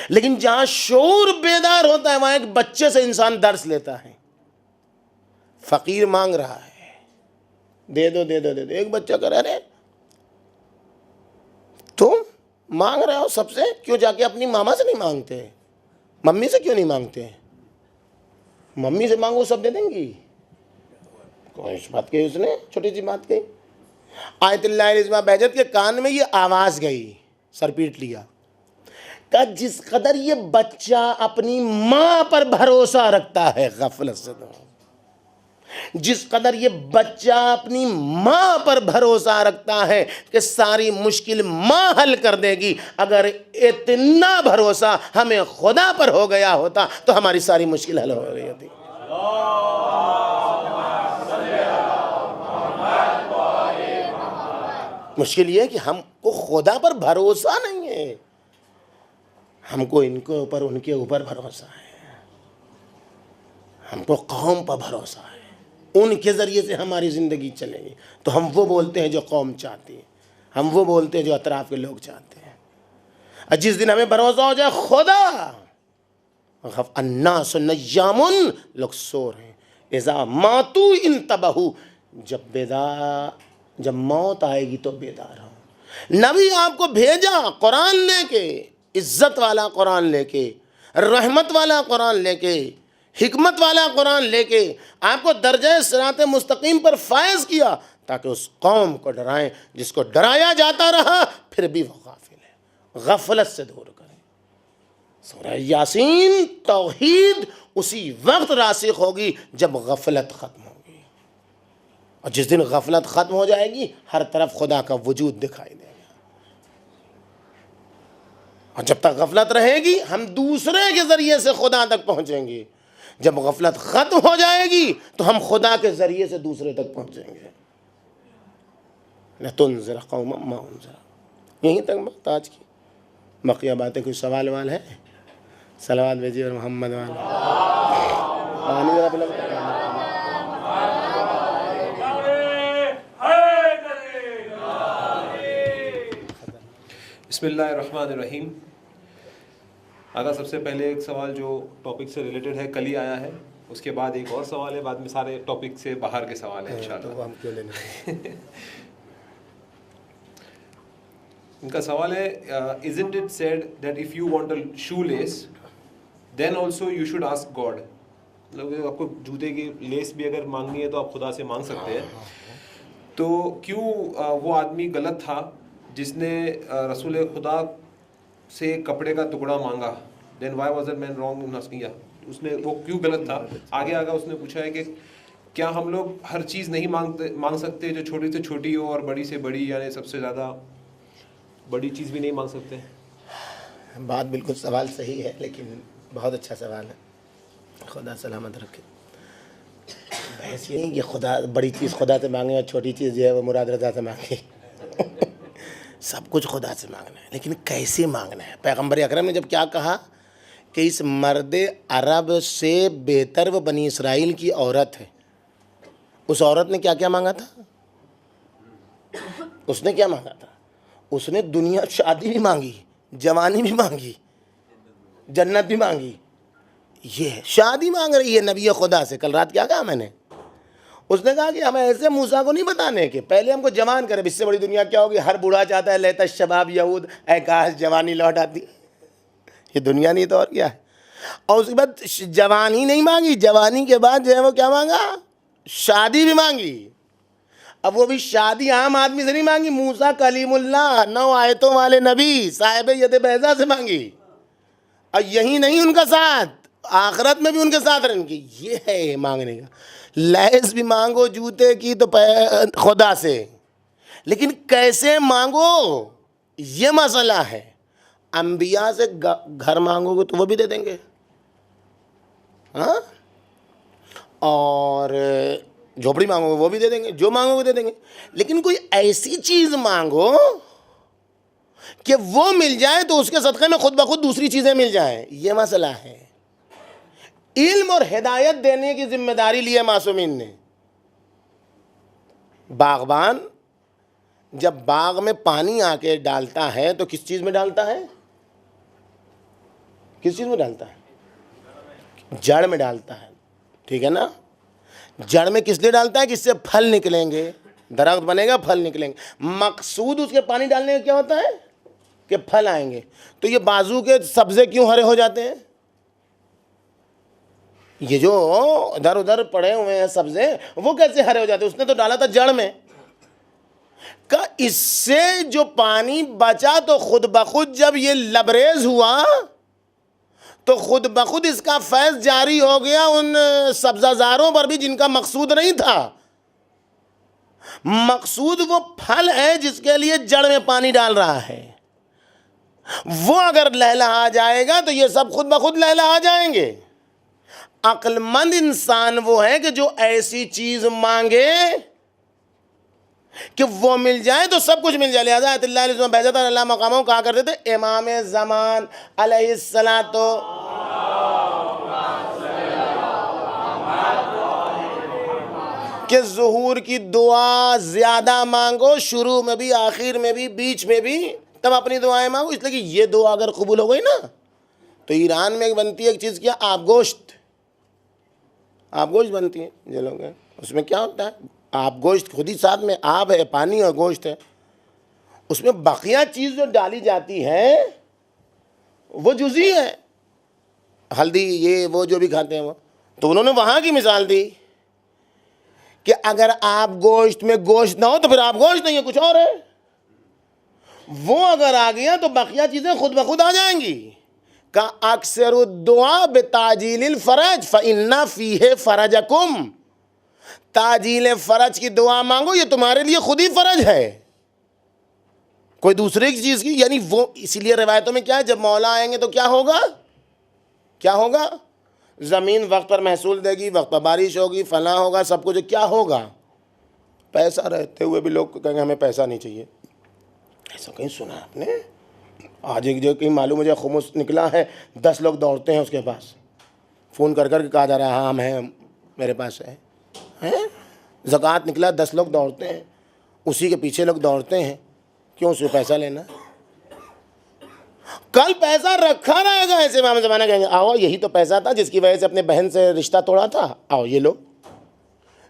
Speaker 1: لیکن جہاں شعور بیدار ہوتا ہے وہاں ایک بچے سے انسان درس لیتا ہے. فقیر مانگ رہا ہے، دے دو دے دو دے دو. ایک بچہ کہہ رہا ہے تم مانگ رہے ہو سب سے، کیوں جا کے اپنی ماما سے نہیں مانگتے؟ ممی سے کیوں نہیں مانگتے؟ ممی سے مانگو سب دے دیں گی. کوئی بات کہی اس نے، چھوٹی سی بات کہی. آیت اللہ العظمہ بہجت کے کان میں یہ آواز گئی، سر پیٹ لیا کہ جس قدر یہ بچہ اپنی ماں پر بھروسہ رکھتا ہے غفلت سے دور. جس قدر یہ بچہ اپنی ماں پر بھروسہ رکھتا ہے کہ ساری مشکل ماں حل کر دے گی، اگر اتنا بھروسہ ہمیں خدا پر ہو گیا ہوتا تو ہماری ساری مشکل حل ہو گئی ہوتی. مشکل یہ ہے کہ ہم کو خدا پر بھروسہ نہیں ہے، ہم کو ان کے اوپر ان کے اوپر بھروسہ ہے، ہم کو قوم پر بھروسہ ہے، ان کے ذریعے سے ہماری زندگی چلے گی. تو ہم وہ بولتے ہیں جو قوم چاہتی ہے، ہم وہ بولتے ہیں جو اطراف کے لوگ چاہتے ہیں. جس دن ہمیں بھروسہ ہو جائے خدا، الناس نیام، لوگ سو رہے ہیں. اذا ماتوا انتبہوا، جب موت آئے گی تو بیدار ہو. نبی آپ کو بھیجا قرآن لے کے، عزت والا قرآن لے کے، رحمت والا قرآن لے کے، حکمت والا قرآن لے کے آپ کو درجہ صراط مستقیم پر فائز کیا تاکہ اس قوم کو ڈرائیں جس کو ڈرایا جاتا رہا پھر بھی وہ غافل ہے. غفلت سے دور کریں. سورہ یاسین توحید اسی وقت راسخ ہوگی جب غفلت ختم ہوگی، اور جس دن غفلت ختم ہو جائے گی ہر طرف خدا کا وجود دکھائی دے گا، اور جب تک غفلت رہے گی ہم دوسرے کے ذریعے سے خدا تک پہنچیں گے، جب غفلت ختم ہو جائے گی تو ہم خدا کے ذریعے سے دوسرے تک پہنچیں گے۔ لَتُنذِرَ قَوْمًا مَّا أُنذِرَ۔ یہیں تک بات آج کی، بقیہ باتیں کوئی سوال وال ہے؟ صلوات بھیجیے اور محمد والا پانی ذرا پلا۔
Speaker 2: بسم اللہ الرحمن الرحیم۔ آگا سب سے پہلے ایک سوال جو ٹاپک سے ریلیٹڈ ہے کل ہی آیا ہے، اس کے بعد ایک اور سوال ہے، بعد میں سارے ٹاپک سے باہر کے سوال ہیں انشاءاللہ۔
Speaker 1: ہم کیوں لینے
Speaker 2: ان کا سوال ہے isn't it said that if you want a shoelace then also you should ask God؟ مطلب آپ کو جوتے کی لیس بھی اگر مانگنی ہے تو آپ خدا سے مانگ سکتے ہیں، تو کیوں وہ آدمی غلط تھا جس نے رسول خدا سے کپڑے کا ٹکڑا مانگا؟ then why was that man wrong in asking؟ اس نے وہ کیوں غلط تھا؟ آگے اس نے پوچھا ہے کہ کیا ہم لوگ ہر چیز نہیں مانگ سکتے جو چھوٹی سے چھوٹی ہو اور بڑی سے بڑی، یعنی سب سے زیادہ بڑی چیز بھی نہیں مانگ سکتے؟
Speaker 1: بات بالکل سوال صحیح ہے، لیکن بہت اچھا سوال ہے، خدا سلامت رکھے۔ بحث یہ نہیں کہ خدا بڑی چیز خدا سے مانگے اور چھوٹی چیز جو ہے وہ مراد رضا سے مانگے۔ سب کچھ خدا سے مانگنا ہے، لیکن کیسے مانگنا ہے؟ پیغمبر اکرم نے جب کیا کہا کہ اس مرد عرب سے بہتر وہ بنی اسرائیل کی عورت ہے، اس عورت نے کیا کیا مانگا تھا؟ اس نے کیا مانگا تھا؟ اس نے دنیا، شادی بھی مانگی، جوانی بھی مانگی، جنت بھی مانگی۔ یہ شادی مانگ رہی ہے نبی خدا سے۔ کل رات کیا کہا میں نے؟ اس نے کہا کہ ہمیں ایسے موسیٰ کو نہیں بتانے کہ پہلے ہم کو جوان کرے، اس سے بڑی دنیا کیا ہوگی؟ ہر بوڑھا چاہتا ہے لیتا الشباب یعود، اے کاش جوانی لوٹ آتی۔ یہ دنیا نہیں تو اور کیا ہے؟ اور اس کے بعد جوانی نہیں مانگی، جوانی کے بعد جو ہے وہ کیا مانگا؟ شادی بھی مانگی۔ اب وہ بھی شادی عام آدمی سے نہیں مانگی، موسیٰ کلیم اللہ 9 آیتوں والے نبی صاحب ید بیضا سے مانگی۔ اور یہی نہیں ان کا ساتھ، آخرت میں بھی ان کے ساتھ رہیں گے۔ یہ ہے مانگنے کا۔ لیس بھی مانگو جوتے کی تو خدا سے، لیکن کیسے مانگو یہ مسئلہ ہے۔ انبیاء سے گھر مانگو گے تو وہ بھی دے دیں گے، ہاں، اور جھوپڑی مانگو گے وہ بھی دے دیں گے، جو مانگو گے دے دیں گے، لیکن کوئی ایسی چیز مانگو کہ وہ مل جائے تو اس کے صدقے میں خود بخود دوسری چیزیں مل جائیں۔ یہ مسئلہ ہے۔ علم اور ہدایت دینے کی ذمہ داری لی ہے معصومین نے۔ باغبان جب باغ میں پانی آ کے ڈالتا ہے تو کس چیز میں ڈالتا ہے؟ کس چیز میں ڈالتا ہے؟ جڑ میں ڈالتا ہے، ٹھیک ہے نا؟ جڑ میں کس لیے ڈالتا ہے؟ کہ اس سے پھل نکلیں گے، درخت بنے گا، پھل نکلیں گے۔ مقصود اس کے پانی ڈالنے کا کیا ہوتا ہے؟ کہ پھل آئیں گے۔ تو یہ بازو کے سبزے کیوں ہرے ہو جاتے ہیں؟ یہ جو ادھر ادھر پڑے ہوئے ہیں سبزے، وہ کیسے ہرے ہو جاتے ہیں؟ اس نے تو ڈالا تھا جڑ میں۔ کہ اس سے جو پانی بچا تو خود بخود جب یہ لبریز ہوا تو خود بخود اس کا فیض جاری ہو گیا ان سبزہ زاروں پر بھی جن کا مقصود نہیں تھا۔ مقصود وہ پھل ہے جس کے لیے جڑ میں پانی ڈال رہا ہے، وہ اگر لہلہا جائے گا تو یہ سب خود بخود لہلہا جائیں گے۔ عقل مند انسان وہ ہے کہ جو ایسی چیز مانگے کہ وہ مل جائے تو سب کچھ مل جائے۔ لہذا آیت اللہ علیہ بیضۃ اللہ مقاموں کہا کرتے تھے امام زمان علیہ الصلاۃ کہ ظہور کی دعا زیادہ مانگو، شروع میں بھی، آخر میں بھی، بیچ میں بھی، تب اپنی دعائیں مانگو۔ اس لیے کہ یہ دعا اگر قبول ہو گئی نا تو ایران میں بنتی ہے ایک چیز، کیا؟ آب گوشت بنتی ہے جو لوگ ہیں، اس میں کیا ہوتا ہے؟ آب گوشت، خود ہی ساتھ میں آب ہے، پانی اور گوشت ہے، اس میں بقیہ چیز جو ڈالی جاتی ہے وہ جزئی ہے، ہلدی یہ وہ جو بھی کھاتے ہیں وہ۔ تو انہوں نے وہاں کی مثال دی کہ اگر آپ گوشت میں گوشت نہ ہو تو پھر آپ گوشت نہیں ہے، کچھ اور ہے۔ وہ اگر آ گیا تو بقیہ چیزیں خود بخود آ جائیں گی۔ کا اکثر الدعا بتاجیل الفرج فإن فیہ فرجکم، تاجیل فرج کی دعا مانگو، یہ تمہارے لیے خود ہی فرج ہے، کوئی دوسرے کی چیز کی، یعنی وہ اسی لیے روایتوں میں کیا ہے، جب مولا آئیں گے تو کیا ہوگا، کیا ہوگا، زمین وقت پر محصول دے گی، وقت پر بارش ہوگی، فلاں ہوگا، سب کچھ کیا ہوگا، پیسہ رہتے ہوئے بھی لوگ کہیں گے ہمیں پیسہ نہیں چاہیے، ایسا کہیں سنا آپ نے؟ آج ایک جو کہیں معلوم مجھے خمس نکلا ہے، 10 لوگ دوڑتے ہیں اس کے پاس، فون کر کے کہا جا رہا ہے ہاں ہم ہیں، میرے پاس ہے، زکوٰۃ نکلا 10 لوگ دوڑتے ہیں، اسی کے پیچھے لوگ دوڑتے ہیں، کیوں؟ اس کو پیسہ لینا، کل پیسہ رکھا رہے گا، ایسے امام زمانہ کہیں گے آؤ یہی تو پیسہ تھا جس کی وجہ سے اپنے بہن سے رشتہ توڑا تھا، آؤ یہ لو،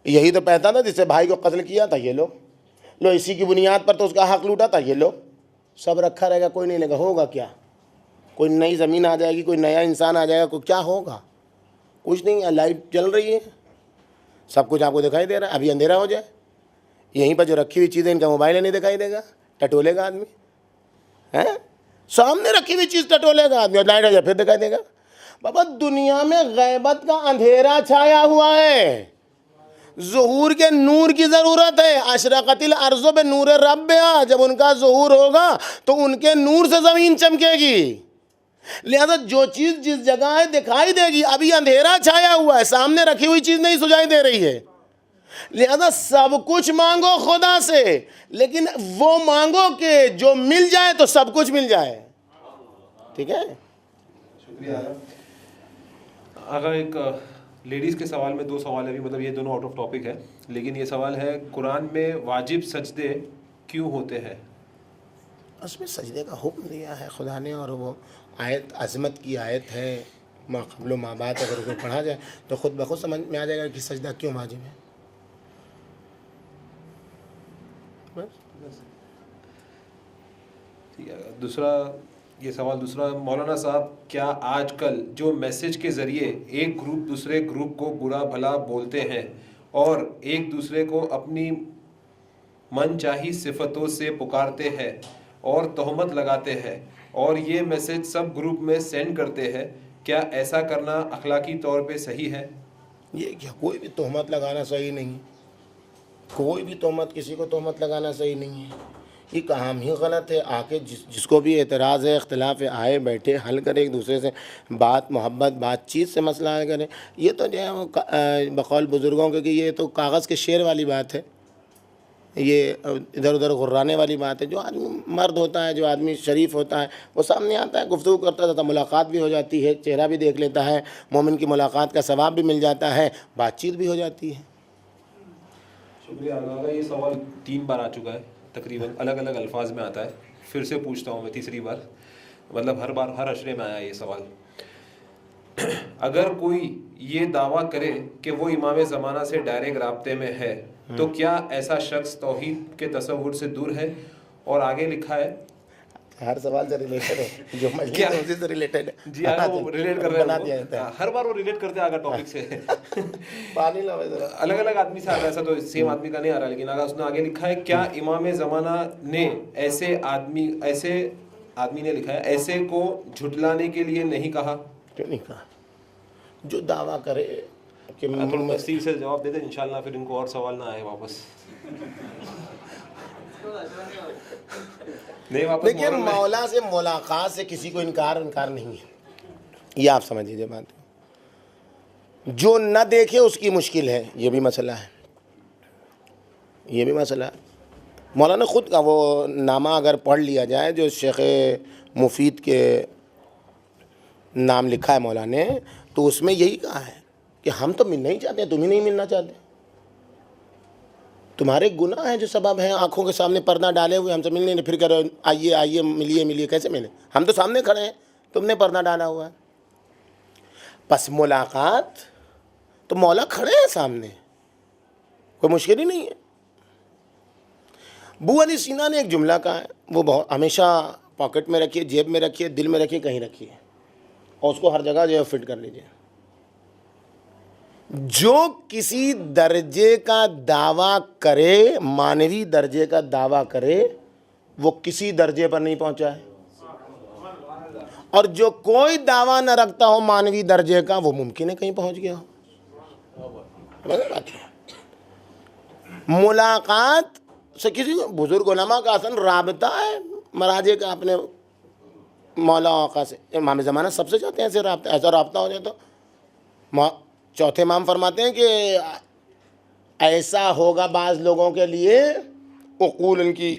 Speaker 1: یہی تو پیسہ تھا جس سے بھائی کو قتل کیا تھا، یہ لو اسی کی بنیاد پر تو اس کا حق لوٹا تھا، یہ لو، سب رکھا رہے گا، کوئی نہیں لے گا، ہوگا کیا؟ کوئی نئی زمین آ جائے گی، کوئی نیا انسان آ جائے گا، کوئی کیا ہوگا؟ کچھ نہیں، لائٹ جل رہی ہے، سب کچھ آپ کو دکھائی دے رہا ہے، ابھی اندھیرا ہو جائے، یہیں پر جو رکھی ہوئی چیزیں ان کا موبائل نہیں دکھائی دے گا، ٹٹولے گا آدمی، سامنے رکھی ہوئی چیز ٹٹولے گا آدمی، لائٹ ہو جائے پھر دکھائی دے گا۔ بابا دنیا میں غیبت کا اندھیرا چھایا ہوا ہے، ظہور کے نور کی ضرورت ہے، اشرقت الارض بنور ربہا، جب ان کا ظہور ہوگا تو ان کے نور سے زمین چمکے گی، لہذا جو چیز جس جگہ ہے دکھائی دے گی، ابھی اندھیرا چھایا ہوا ہے، سامنے رکھی ہوئی چیز نہیں سجائی دے رہی ہے، لہذا سب کچھ مانگو خدا سے، لیکن وہ مانگو کہ جو مل جائے تو سب کچھ مل جائے، ٹھیک ہے؟
Speaker 2: شکریہ۔ اگر ایک لیڈیز کے سوال میں 2 سوال ہے، ابھی مطلب یہ دونوں آؤٹ آف ٹاپک ہے، لیکن یہ سوال ہے قرآن میں واجب سجدے کیوں ہوتے ہیں؟
Speaker 1: اس میں سجدے کا حکم دیا ہے خدا نے، اور وہ آیت عظمت کی آیت ہے، ما قبل و ما بعد، اگر اس کو پڑھا جائے تو خود بخود سمجھ میں آ جائے گا کہ سجدہ کیوں واجب ہے۔
Speaker 2: ٹھیک ہے۔ دوسرا یہ سوال دوسرا، مولانا صاحب کیا آج کل جو میسج کے ذریعے ایک گروپ دوسرے گروپ کو برا بھلا بولتے ہیں اور ایک دوسرے کو اپنی من چاہی صفتوں سے پکارتے ہیں اور تہمت لگاتے ہیں اور یہ میسج سب گروپ میں سینڈ کرتے ہیں، کیا ایسا کرنا اخلاقی طور پہ صحیح ہے؟
Speaker 1: یہ کیا، کوئی بھی تہمت لگانا صحیح نہیں، کوئی بھی تہمت، کسی کو تہمت لگانا صحیح نہیں ہے، یہ کام ہی غلط ہے۔ آ کے جس کو بھی اعتراض ہے، اختلاف ہے، آئے بیٹھے حل کرے، ایک دوسرے سے بات محبت بات چیت سے مسئلہ حل کرے۔ یہ تو جو ہے وہ بقول بزرگوں کے کہ یہ تو کاغذ کے شعر والی بات ہے، یہ ادھر ادھر غرانے والی بات ہے۔ جو آدمی مرد ہوتا ہے، جو آدمی شریف ہوتا ہے، وہ سامنے آتا ہے، گفتگو کرتا تھا، ملاقات بھی ہو جاتی ہے، چہرہ بھی دیکھ لیتا ہے، مومن کی ملاقات کا ثواب بھی مل جاتا ہے، بات چیت بھی ہو جاتی ہے۔
Speaker 2: شکریہ اللہ۔ یہ سوال 3 بار آ چکا ہے، تقریباً الگ الگ الفاظ میں آتا ہے، پھر سے پوچھتا ہوں میں تیسری بار، مطلب ہر بار ہر اشرے میں آیا یہ سوال۔ اگر کوئی یہ دعویٰ کرے کہ وہ امام زمانہ سے ڈائریکٹ رابطے میں ہے تو کیا ایسا شخص توحید کے تصور سے دور ہے؟ اور آگے لکھا ہے
Speaker 1: ہر سوال سے ریلیٹڈ ہے، جو مجلس ہے اسی سے ریلیٹڈ ہے۔
Speaker 2: جی ہاں، وہ ریلیٹ کر رہے ہیں، ہر بار وہ ریلیٹ کرتے آگا ٹاپک سے،
Speaker 1: پانی لاؤ ذرا۔
Speaker 2: الگ الگ آدمی سے آ رہا ہے، ایسا تو سیم آدمی کا نہیں آ رہا، لیکن اگر اس نے آگے لکھا ہے کیا امام زمانہ نے ایسے آدمی نے لکھا ہے ایسے کو جھٹلانے کے لیے نہیں کہا؟
Speaker 1: کیوں نہیں کہا؟ جو دعویٰ کرے کہ
Speaker 2: تھوڑا تفصیل سے جواب دے دیں انشاءاللہ، پھر ان کو اور سوال نہ آئے واپس۔
Speaker 1: دیکھیے مولا سے ملاقات سے کسی کو انکار نہیں ہے، یہ آپ سمجھ لیجیے بات۔ جو نہ دیکھے اس کی مشکل ہے، یہ بھی مسئلہ ہے، یہ بھی مسئلہ ہے۔ مولانا خود کا وہ نامہ اگر پڑھ لیا جائے جو شیخ مفید کے نام لکھا ہے مولانا نے، تو اس میں یہی کہا ہے کہ ہم تو ملنا ہی چاہتے ہیں، تم ہی نہیں ملنا چاہتے، تمہارے گناہ ہیں جو سبب ہیں، آنکھوں کے سامنے پردہ ڈالے ہوئے ہم سے ملنے نہیں، پھر کرو آئیے آئیے ملیے، کیسے ملے؟ ہم تو سامنے کھڑے ہیں، تم نے پردہ ڈالا ہوا ہے۔ پس ملاقات تو مولا کھڑے ہیں سامنے، کوئی مشکل ہی نہیں ہے۔ ابو علی سینا نے ایک جملہ کہا ہے، وہ بہت ہمیشہ پاکٹ میں رکھیے، جیب میں رکھیے، دل میں رکھیے، کہیں رکھیے، اور اس کو ہر جگہ جو ہے فٹ کر لیجیے۔ جو کسی درجے کا دعویٰ کرے، مانوی درجے کا دعویٰ کرے، وہ کسی درجے پر نہیں پہنچا ہے، اور جو کوئی دعویٰ نہ رکھتا ہو مانوی درجے کا وہ ممکن ہے کہیں پہنچ گیا ہو. ملاقات سے کسی بزرگ علماء کا اصل رابطہ ہے مراجع کا اپنے مولا آقا سے. امام زمانہ سب سے چاہتے ہیں ایسا رابطہ ہو جائے تو چوتھے امام فرماتے ہیں کہ ایسا ہوگا بعض لوگوں کے لیے عقول ان کی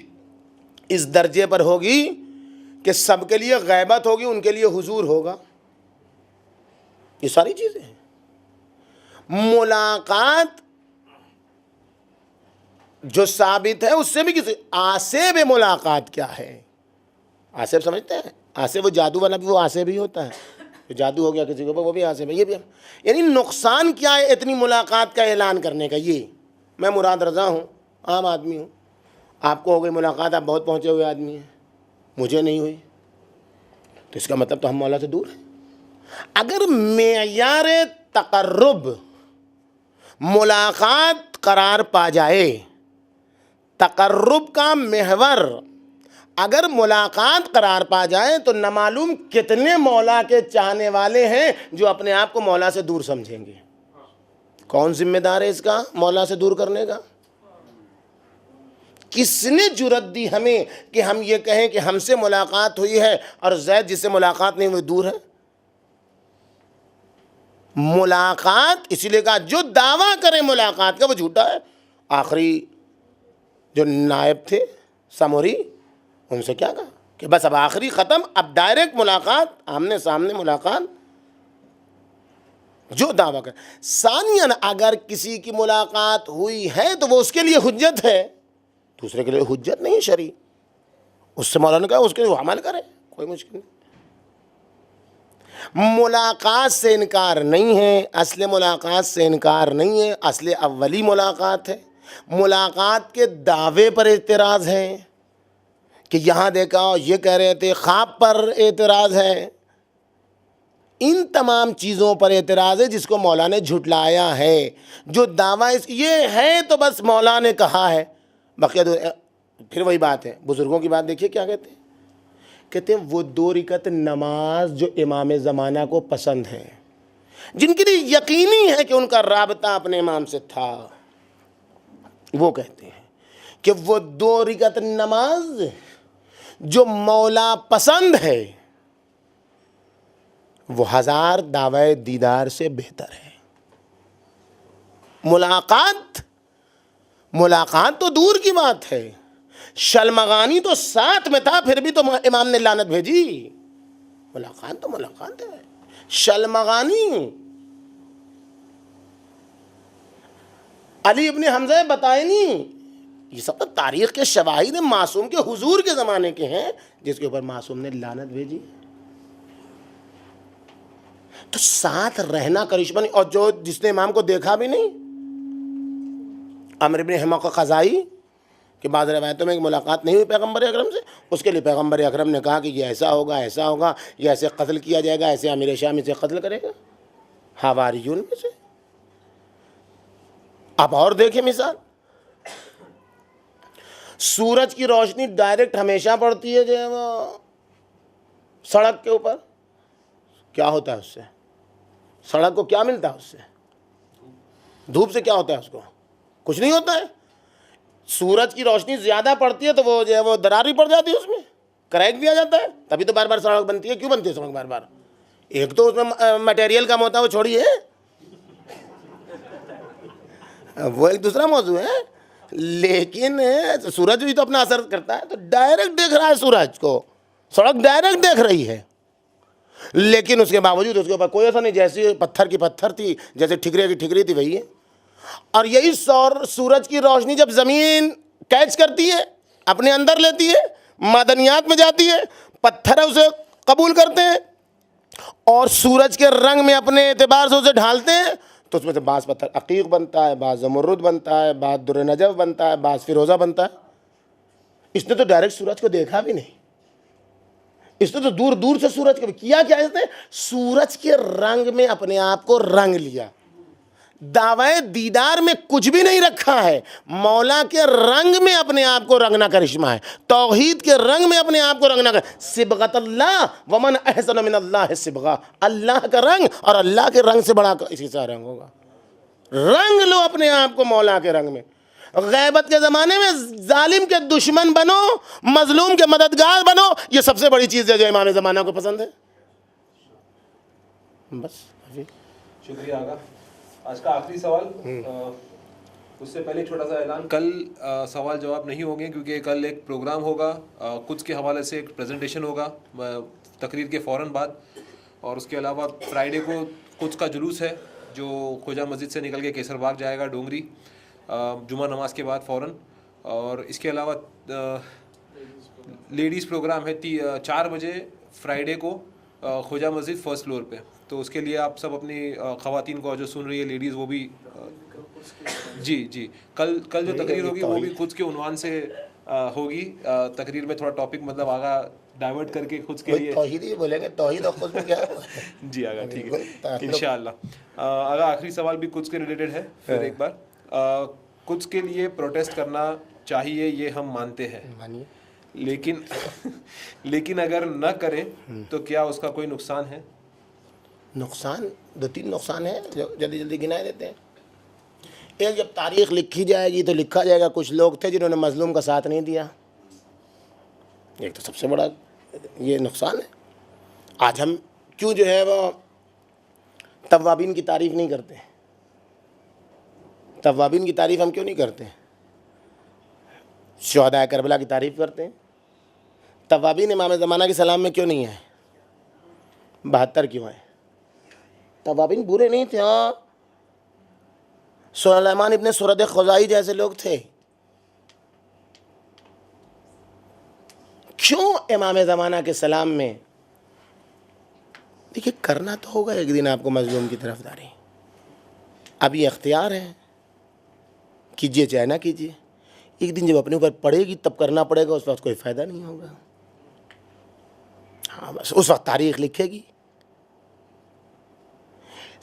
Speaker 1: اس درجے پر ہوگی کہ سب کے لیے غیبت ہوگی, ان کے لیے حضور ہوگا. یہ ساری چیزیں ہیں. ملاقات جو ثابت ہے اس سے بھی کسی آسیب ملاقات کیا ہے؟ آسیب سمجھتے ہیں؟ آسیب وہ جادو والا بھی وہ آسیب ہی ہوتا ہے. جو جادو ہو گیا کسی کے اوپر وہ بھی آسیب ہے. یہ بھی یعنی نقصان کیا ہے اتنی ملاقات کا اعلان کرنے کا؟ یہ میں مراد رضا ہوں, عام آدمی ہوں, آپ کو ہو گئی ملاقات, آپ بہت پہنچے ہوئے آدمی ہیں, مجھے نہیں ہوئی, تو اس کا مطلب تو ہم مولا سے دور ہیں. اگر معیار تقرب ملاقات قرار پا جائے, تقرب کا محور اگر ملاقات قرار پا جائے, تو نہ معلوم کتنے مولا کے چاہنے والے ہیں جو اپنے آپ کو مولا سے دور سمجھیں گے. کون ذمہ دار ہے اس کا مولا سے دور کرنے کا؟ کس نے جرأت دی ہمیں کہ ہم یہ کہیں کہ ہم سے ملاقات ہوئی ہے اور زید جس سے ملاقات نہیں ہوئی دور ہے؟ ملاقات اسی لیے کہا جو دعویٰ کرے ملاقات کا وہ جھوٹا ہے. آخری جو نائب تھے سموری, ان سے کیا کہا کہ بس اب آخری ختم, اب ڈائریکٹ ملاقات, آمنے سامنے ملاقات, جو دعویٰ کرے. ثانیاً اگر کسی کی ملاقات ہوئی ہے تو وہ اس کے لیے حجت ہے, دوسرے کے لیے حجت نہیں شرعی. اس سے مولانا نے کہا اس کے لیے وہ عمل کرے, کوئی مشکل نہیں. ملاقات سے انکار نہیں ہے, اصل ملاقات سے انکار نہیں ہے, اصل اولی ملاقات ہے. ملاقات کے دعوے پر اعتراض ہے کہ یہاں دیکھا یہ کہہ رہے تھے, خواب پر اعتراض ہے. ان تمام چیزوں پر اعتراض ہے جس کو مولا نے جھٹلایا ہے. جو دعویٰ یہ ہے تو بس مولا نے کہا ہے, بقیہ پھر وہی بات ہے. بزرگوں کی بات دیکھیے کیا کہتے ہیں, کہتے ہیں وہ 2 رکعت نماز جو امام زمانہ کو پسند ہے, جن کے لیے یقینی ہے کہ ان کا رابطہ اپنے امام سے تھا, وہ کہتے ہیں کہ وہ 2 رکعت نماز جو مولا پسند ہے وہ 1000 دعوی دیدار سے بہتر ہے. ملاقات تو دور کی بات ہے, شلمغانی تو ساتھ میں تھا پھر بھی تو امام نے لعنت بھیجی. ملاقات تو ملاقات ہے. شلمغانی علی ابن حمزہ بتائے نہیں, یہ سب تو تاریخ کے شواہد معصوم کے حضور کے زمانے کے ہیں جس کے اوپر معصوم نے لعنت بھیجی. تو ساتھ رہنا کرشمہ نہیں. اور جو جس نے امام کو دیکھا بھی نہیں, عمرو بن حماق قضائی کہ بعض روایتوں میں ملاقات نہیں ہوئی پیغمبر اکرم سے, اس کے لیے پیغمبر اکرم نے کہا کہ یہ ایسا ہوگا, یہ ایسے قتل کیا جائے گا, ایسے امیر شام اسے قتل کرے گا, حواریون میں سے. اب اور دیکھیں مثال, سورج کی روشنی ڈائریکٹ ہمیشہ پڑتی ہے جو ہے وہ سڑک کے اوپر, کیا ہوتا ہے اس سے؟ سڑک کو کیا ملتا ہے اس سے؟ دھوپ سے کیا ہوتا ہے اس کو؟ کچھ نہیں ہوتا ہے. سورج کی روشنی زیادہ پڑتی ہے تو وہ جو ہے وہ درار بھی پڑ جاتی ہے, اس میں کریک بھی آ جاتا ہے, تبھی تو بار بار سڑک بنتی ہے. کیوں بنتی ہے سڑک بار بار؟ ایک تو اس میں مٹیریل کم ہوتا ہے, وہ چھوڑیے, وہ ایک دوسرا موضوع ہے. لیکن سورج بھی تو اپنا اثر کرتا ہے, تو ڈائریکٹ دیکھ رہا ہے سورج کو, سڑک ڈائریکٹ دیکھ رہی ہے, لیکن اس کے باوجود اس کے اوپر کوئی ایسا نہیں, جیسی پتھر کی پتھر تھی, جیسے ٹھکرے کی ٹھکری تھی وہی ہے. اور یہی سورج کی روشنی جب زمین کیچ کرتی ہے, اپنے اندر لیتی ہے, معدنیات میں جاتی ہے, پتھر اسے قبول کرتے ہیں اور سورج کے رنگ میں اپنے اعتبار سے اسے ڈھالتے ہیں, تو اس میں سے بعض پتھر عقیق بنتا ہے, بعض زمرد بنتا ہے, بعض در نجف بنتا ہے, بعض فیروزہ بنتا ہے. اس نے تو ڈائریکٹ سورج کو دیکھا بھی نہیں, اس نے تو دور دور سے سورج کو کیا, اس نے سورج کے رنگ میں اپنے آپ کو رنگ لیا. دعوی دیدار میں کچھ بھی نہیں رکھا ہے. مولا کے رنگ میں اپنے آپ کو رنگنا کرشمہ ہے, توحید کے رنگ میں اپنے آپ کو رنگنا صبغۃ اللہ ومن احسن من اللہ صبغہ, اللہ کا رنگ, اور اللہ کے رنگ سے بڑا اسی کا رنگ ہوگا. رنگ لو اپنے آپ کو مولا کے رنگ میں. غیبت کے زمانے میں ظالم کے دشمن بنو, مظلوم کے مددگار بنو, یہ سب سے بڑی چیز ہے جو امام زمانہ کو پسند ہے. بس
Speaker 2: شکریہ آقا. آج کا آخری سوال, اس سے پہلے چھوٹا سا اعلان, کل سوال جواب نہیں ہوں گے کیونکہ کل ایک پروگرام ہوگا قدس کے حوالے سے, ایک پریزنٹیشن ہوگا تقریر کے فوراً بعد, اور اس کے علاوہ فرائیڈے کو قدس کا جلوس ہے جو خوجہ مسجد سے نکل کے کیسر باغ جائے گا ڈونگری, جمعہ نماز کے بعد فوراً. اور اس کے علاوہ لیڈیز پروگرام ہے 4 بجے فرائیڈے کو خوجہ مسجد فرسٹ فلور پہ. تو اس کے لیے آپ سب اپنی خواتین کو جو سن رہی ہے لیڈیز, وہ بھی جی کل جو تقریر ہوگی وہ بھی قدس کے عنوان سے ہوگی. تقریر میں تھوڑا ٹاپک مطلب آگا ڈائیورٹ کر کے قدس کے لیے
Speaker 1: توحید ہی بولیں گے, توحید اور قدس میں کیا
Speaker 2: جی آگا ٹھیک ہے انشاءاللہ. آگا آخری سوال بھی قدس کے ریلیٹڈ ہے. پھر ایک بار, قدس کے لیے پروٹیسٹ کرنا چاہیے یہ ہم مانتے ہیں, لیکن اگر نہ کریں تو کیا اس کا کوئی نقصان ہے؟
Speaker 1: نقصان 2-3 نقصان ہیں جو جلدی گنائے دیتے ہیں. ایک, جب تاریخ لکھی جائے گی تو لکھا جائے گا کچھ لوگ تھے جنہوں نے مظلوم کا ساتھ نہیں دیا. ایک تو سب سے بڑا یہ نقصان ہے. آج ہم کیوں جو ہے وہ توابین کی تعریف نہیں کرتے؟ توابین کی تعریف ہم کیوں نہیں کرتے؟ شہداء کربلا کی تعریف کرتے ہیں. توابین امام زمانہ کے سلام میں کیوں نہیں آئے؟ 72 کیوں آئے؟ توابین برے نہیں تھے. ہاں, سلیمان ابن سرد خزائی جیسے لوگ تھے. کیوں امام زمانہ کے سلام میں؟ دیکھیے, کرنا تو ہوگا ایک دن آپ کو مظلوم کی طرفداری. اب یہ اختیار ہے, کیجیے چاہے نہ کیجیے. ایک دن جب اپنے اوپر پڑے گی تب کرنا پڑے گا, اس وقت کوئی فائدہ نہیں ہوگا. ہاں بس اس وقت تاریخ لکھے گی.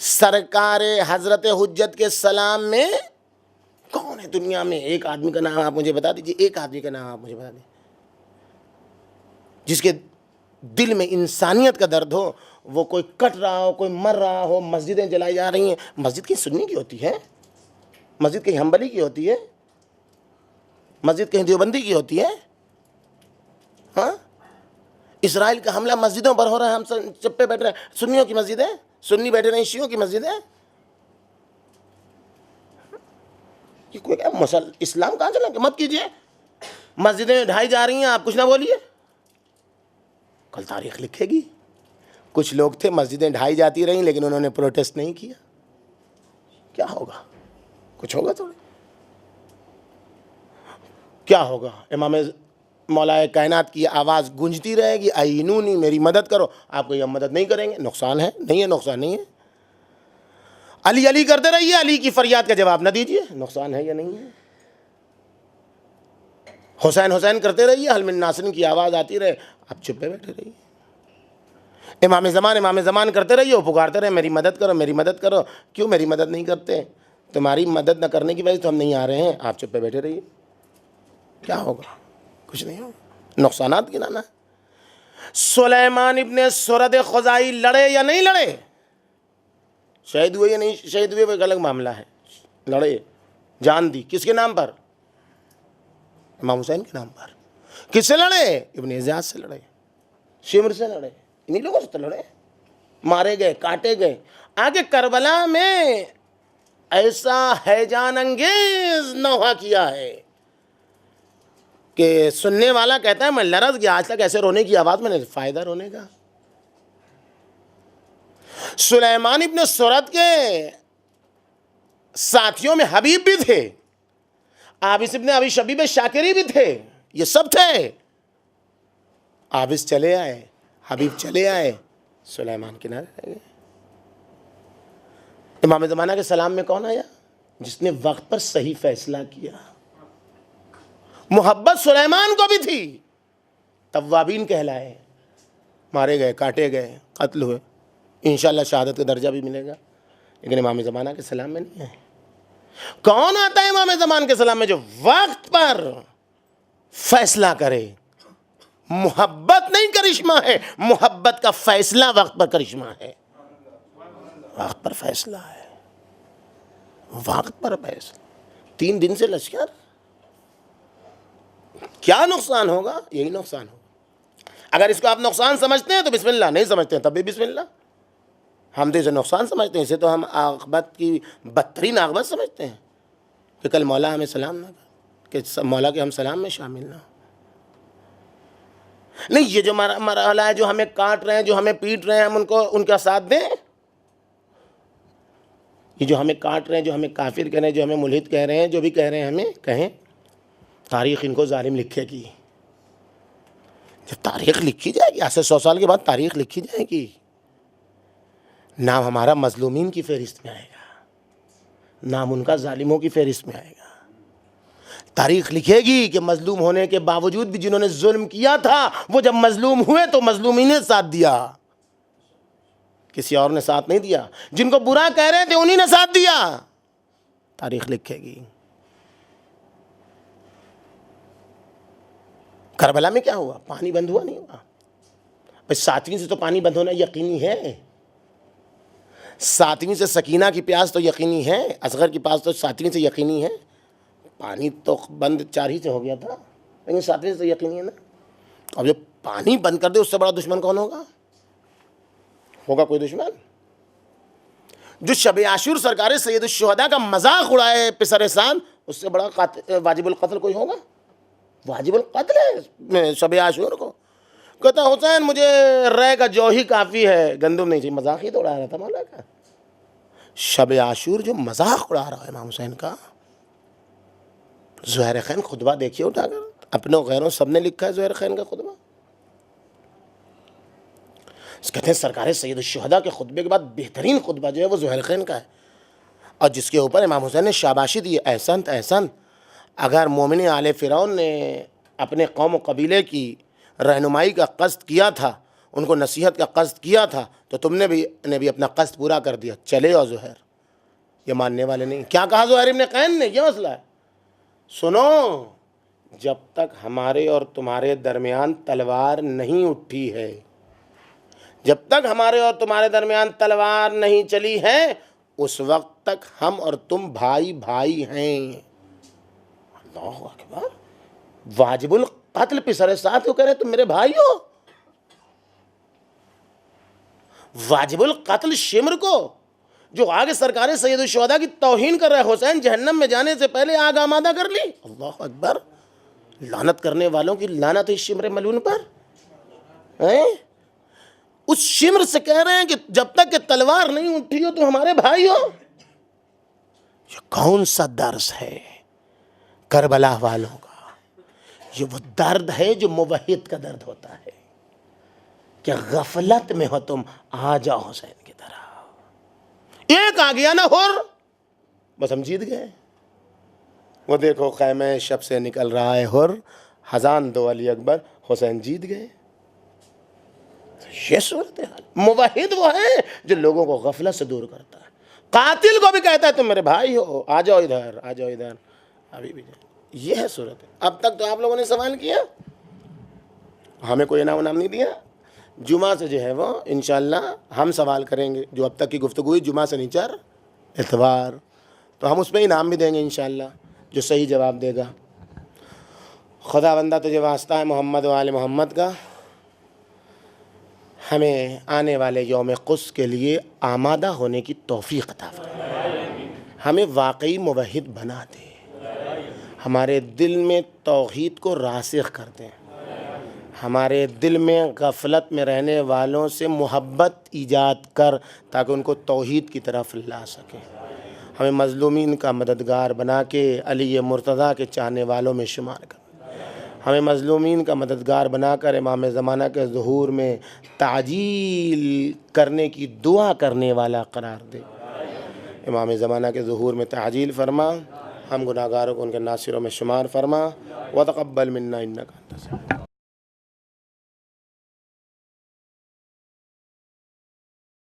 Speaker 1: سرکار حضرت حجت کے سلام میں کون ہے دنیا میں؟ ایک آدمی کا نام آپ مجھے بتا دیجیے, ایک آدمی کا نام آپ مجھے بتا دیجیے جس کے دل میں انسانیت کا درد ہو. وہ کوئی کٹ رہا ہو, کوئی مر رہا ہو, مسجدیں جلائی جا رہی ہیں. مسجد کہیں سنی کی ہوتی ہے؟ مسجد کہیں ہمبلی کی ہوتی ہے؟ مسجد کہیں دیوبندی کی ہوتی ہے؟ ہاں, اسرائیل کا حملہ مسجدوں پر ہو رہا ہے, ہم چپے بیٹھ رہے ہیں. سنیوں کی مسجد ہے, سنی بیٹھے رہے, شیعوں کی مسجد ہے. یہ کوئی اسلام کہاں چلا کہ مت کیجیے؟ مسجدیں ڈھائی جا رہی ہیں, آپ کچھ نہ بولیے. کل تاریخ لکھے گی. کچھ لوگ تھے مسجدیں ڈھائی جاتی رہیں لیکن انہوں نے پروٹیسٹ نہیں کیا. کیا ہوگا؟ کچھ ہوگا تھوڑا. کیا ہوگا؟ امام مولا کائنات کی آواز گونجتی رہے گی, آئینونی, میری مدد کرو. آپ کو یہ مدد نہیں کریں گے, نقصان ہے نہیں ہے؟ نقصان نہیں ہے. علی علی کرتے رہیے, علی کی فریاد کا جواب نہ دیجیے, نقصان ہے یا نہیں ہے؟ حسین حسین کرتے رہیے, حل من ناصرین کی آواز آتی رہے, آپ چپے بیٹھے رہیے. امام زمان کرتے رہیے, وہ پکارتے رہے میری مدد کرو میری مدد کرو. کیوں میری مدد نہیں کرتے؟ تمہاری مدد نہ کرنے کی وجہ سے تو ہم نہیں آ رہے ہیں, آپ چپے بیٹھے رہیے. کیا ہوگا؟ کچھ نہیں ہوگا. نقصانات گنانا. سلیمان ابن سرد خزائی لڑے یا نہیں لڑے؟ شہید ہوئے یا نہیں شہید ہوئے, وہ ایک الگ معاملہ ہے. لڑے, جان دی. کس کے نام پر؟ امام حسین کے نام پر. کس سے لڑے؟ ابن اعجاز سے لڑے, شمر سے لڑے, انہی لوگوں سے تو لڑے. مارے گئے, کاٹے گئے. آگے کربلا میں ایسا ہیجان انگیز نوحہ کیا ہے کہ سننے والا کہتا ہے میں لرز گیا, آج تک ایسے رونے کی آواز میں نے, فائدہ رونے کا. سلیمان ابن سرد کے ساتھیوں میں حبیب بھی تھے, عابس ابن ابی شبیب شاکری بھی تھے, یہ سب تھے. عابس چلے آئے, حبیب چلے آئے, سلیمان کنارے رہ گئے. امام زمانہ کے سلام میں کون آیا؟ جس نے وقت پر صحیح فیصلہ کیا. محبت سلیمان کو بھی تھی, توابین کہلائے. مارے گئے, کاٹے گئے, قتل ہوئے, انشاءاللہ شہادت کا درجہ بھی ملے گا. لیکن امام زمانہ کے سلام میں نہیں ہے. کون آتا ہے امام زمان کے سلام میں؟ جو وقت پر فیصلہ کرے. محبت نہیں کرشمہ ہے، محبت کا فیصلہ وقت پر کرشمہ ہے. وقت پر فیصلہ ہے، وقت پر فیصلہ. 3 دن سے لشکر، کیا نقصان ہوگا؟ یہی نقصان ہوگا. اگر اس کو آپ نقصان سمجھتے ہیں تو بسم اللہ، نہیں سمجھتے ہیں تب بھی بسم اللہ. ہم تو اسے نقصان سمجھتے ہیں، اسے تو ہم عاقبت کی بدترین عاقبت سمجھتے ہیں کہ کل مولا ہمیں سلام نہ کر، کہ مولا کے ہم سلام میں شامل نہ ہوں. نہیں، یہ جو مرحلہ ہے، جو ہمیں کاٹ رہے ہیں، جو ہمیں پیٹ رہے ہیں، ہم ان کا ساتھ دیں. یہ جو ہمیں کاٹ رہے ہیں، جو ہمیں کافر کہہ رہے ہیں، جو ہمیں ملحد کہہ رہے ہیں، جو بھی کہہ رہے ہیں ہمیں کہیں. تاریخ ان کو ظالم لکھے گی. جب تاریخ لکھی جائے گی، آج سے 100 سال کے بعد تاریخ لکھی جائے گی، نام ہمارا مظلومین کی فہرست میں آئے گا، نام ان کا ظالموں کی فہرست میں آئے گا. تاریخ لکھے گی کہ مظلوم ہونے کے باوجود بھی جنہوں نے ظلم کیا تھا، وہ جب مظلوم ہوئے تو مظلومین نے ساتھ دیا، کسی اور نے ساتھ نہیں دیا. جن کو برا کہہ رہے تھے انہی نے ساتھ دیا. تاریخ لکھے گی. کربلا میں کیا ہوا؟ پانی بند ہوا؟ نہیں ہوا. بھائی 7ویں سے تو پانی بند ہونا یقینی ہے. 7ویں سے سکینہ کی پیاس تو یقینی ہے، اصغر کی پیاس تو 7ویں سے یقینی ہے. پانی تو بند 4 ہی سے ہو گیا تھا، لیکن 7ویں سے یقینی ہے نا. اب جب پانی بند کر دے، اس سے بڑا دشمن کون ہوگا؟ ہوگا کوئی دشمن؟ جو شب عاشور سرکار سید الشہداء کا مذاق اڑائے پسر احسان، اس سے بڑا واجب القتل کوئی ہوگا؟ واجب القتل ہے شب عاشور کو. کہتا حسین مجھے رے کا جو ہی کافی ہے، گندم نہیں چاہیے. مذاق ہی تو اڑا رہا تھا مولا کا. شب عاشور جو مذاق اڑا رہا ہے امام حسین کا. زہیر خان خطبہ دیکھیے اٹھا کر، اپنوں غیروں سب نے لکھا ہے زہیر خان کا خطبہ. کہتے ہیں سرکار سید الشہداء کے خطبے کے بعد بہترین خطبہ جو ہے وہ زہیر خان کا ہے، اور جس کے اوپر امام حسین نے شاباشی دی. احسنت احسنت. اگر مومن آل فرعون نے اپنے قوم و قبیلے کی رہنمائی کا قصد کیا تھا، ان کو نصیحت کا قصد کیا تھا، تو تم نے بھی اپنا قصد پورا کر دیا. چلے اور زہیر، یہ ماننے والے نہیں. کیا کہا زہیر ابن قین نے؟ یہ مسئلہ ہے. سنو، جب تک ہمارے اور تمہارے درمیان تلوار نہیں اٹھی ہے، جب تک ہمارے اور تمہارے درمیان تلوار نہیں چلی ہے، اس وقت تک ہم اور تم بھائی بھائی ہیں. اللہ اکبر. واجب القتل پسر ساتھ کو کہہ رہے تم میرے بھائی ہو. واجب القتل شمر کو، جو آگے سرکار سید الشہداء کی توہین کر رہا ہے. حسین جہنم میں جانے سے پہلے آگ آمادہ کر لی. اللہ اکبر. لعنت کرنے والوں کی لعنت اس شمر ملعون پر. اس شمر سے کہہ رہے ہیں کہ جب تک کہ تلوار نہیں اٹھی ہو تو ہمارے بھائی ہو. یہ کون سا درس ہے کربلا والوں کا؟ یہ وہ درد ہے جو موحد کا درد ہوتا ہے کہ غفلت میں ہو تم، آ جاؤ حسین کی طرح. ایک آ گیا نا ہر، بس ہم جیت گئے. وہ دیکھو خیمہ شب سے نکل رہا ہے ہر، حزان دو علی اکبر، حسین جیت گئے. یہ صورتحال. موحد وہ ہے جو لوگوں کو غفلت سے دور کرتا ہے. قاتل کو بھی کہتا ہے تم میرے بھائی ہو، آ جاؤ ادھر، آ جاؤ ادھر. ابھی بھی یہ ہے صورت. اب تک تو آپ لوگوں نے سوال کیا، ہمیں کوئی انعام نہیں دیا. جمعہ سے جو ہے وہ انشاءاللہ ہم سوال کریں گے. جو اب تک کی گفتگو ہوئی جمعہ سے نیچر اتوار، تو ہم اس میں انعام بھی دیں گے انشاءاللہ جو صحیح جواب دے گا. خدا بندہ تجھے واسطہ ہے محمد و آل محمد کا، ہمیں آنے والے یوم قدس کے لیے آمادہ ہونے کی توفیق عطا فرمائے. ہمیں واقعی موحد بنا دے، ہمارے دل میں توحید کو راسخ کر دیں، ہمارے دل میں غفلت میں رہنے والوں سے محبت ایجاد کر تاکہ ان کو توحید کی طرف لا سکیں. ہمیں مظلومین کا مددگار بنا کے علی مرتضیٰ کے چاہنے والوں میں شمار کر. ہمیں مظلومین کا مددگار بنا کر امام زمانہ کے ظہور میں تعجیل کرنے کی دعا کرنے والا قرار دے. امام زمانہ کے ظہور میں تعجیل فرما، ہم گناہگاروں کو ان کے ناصروں میں شمار فرما. وتقبل منا انک انت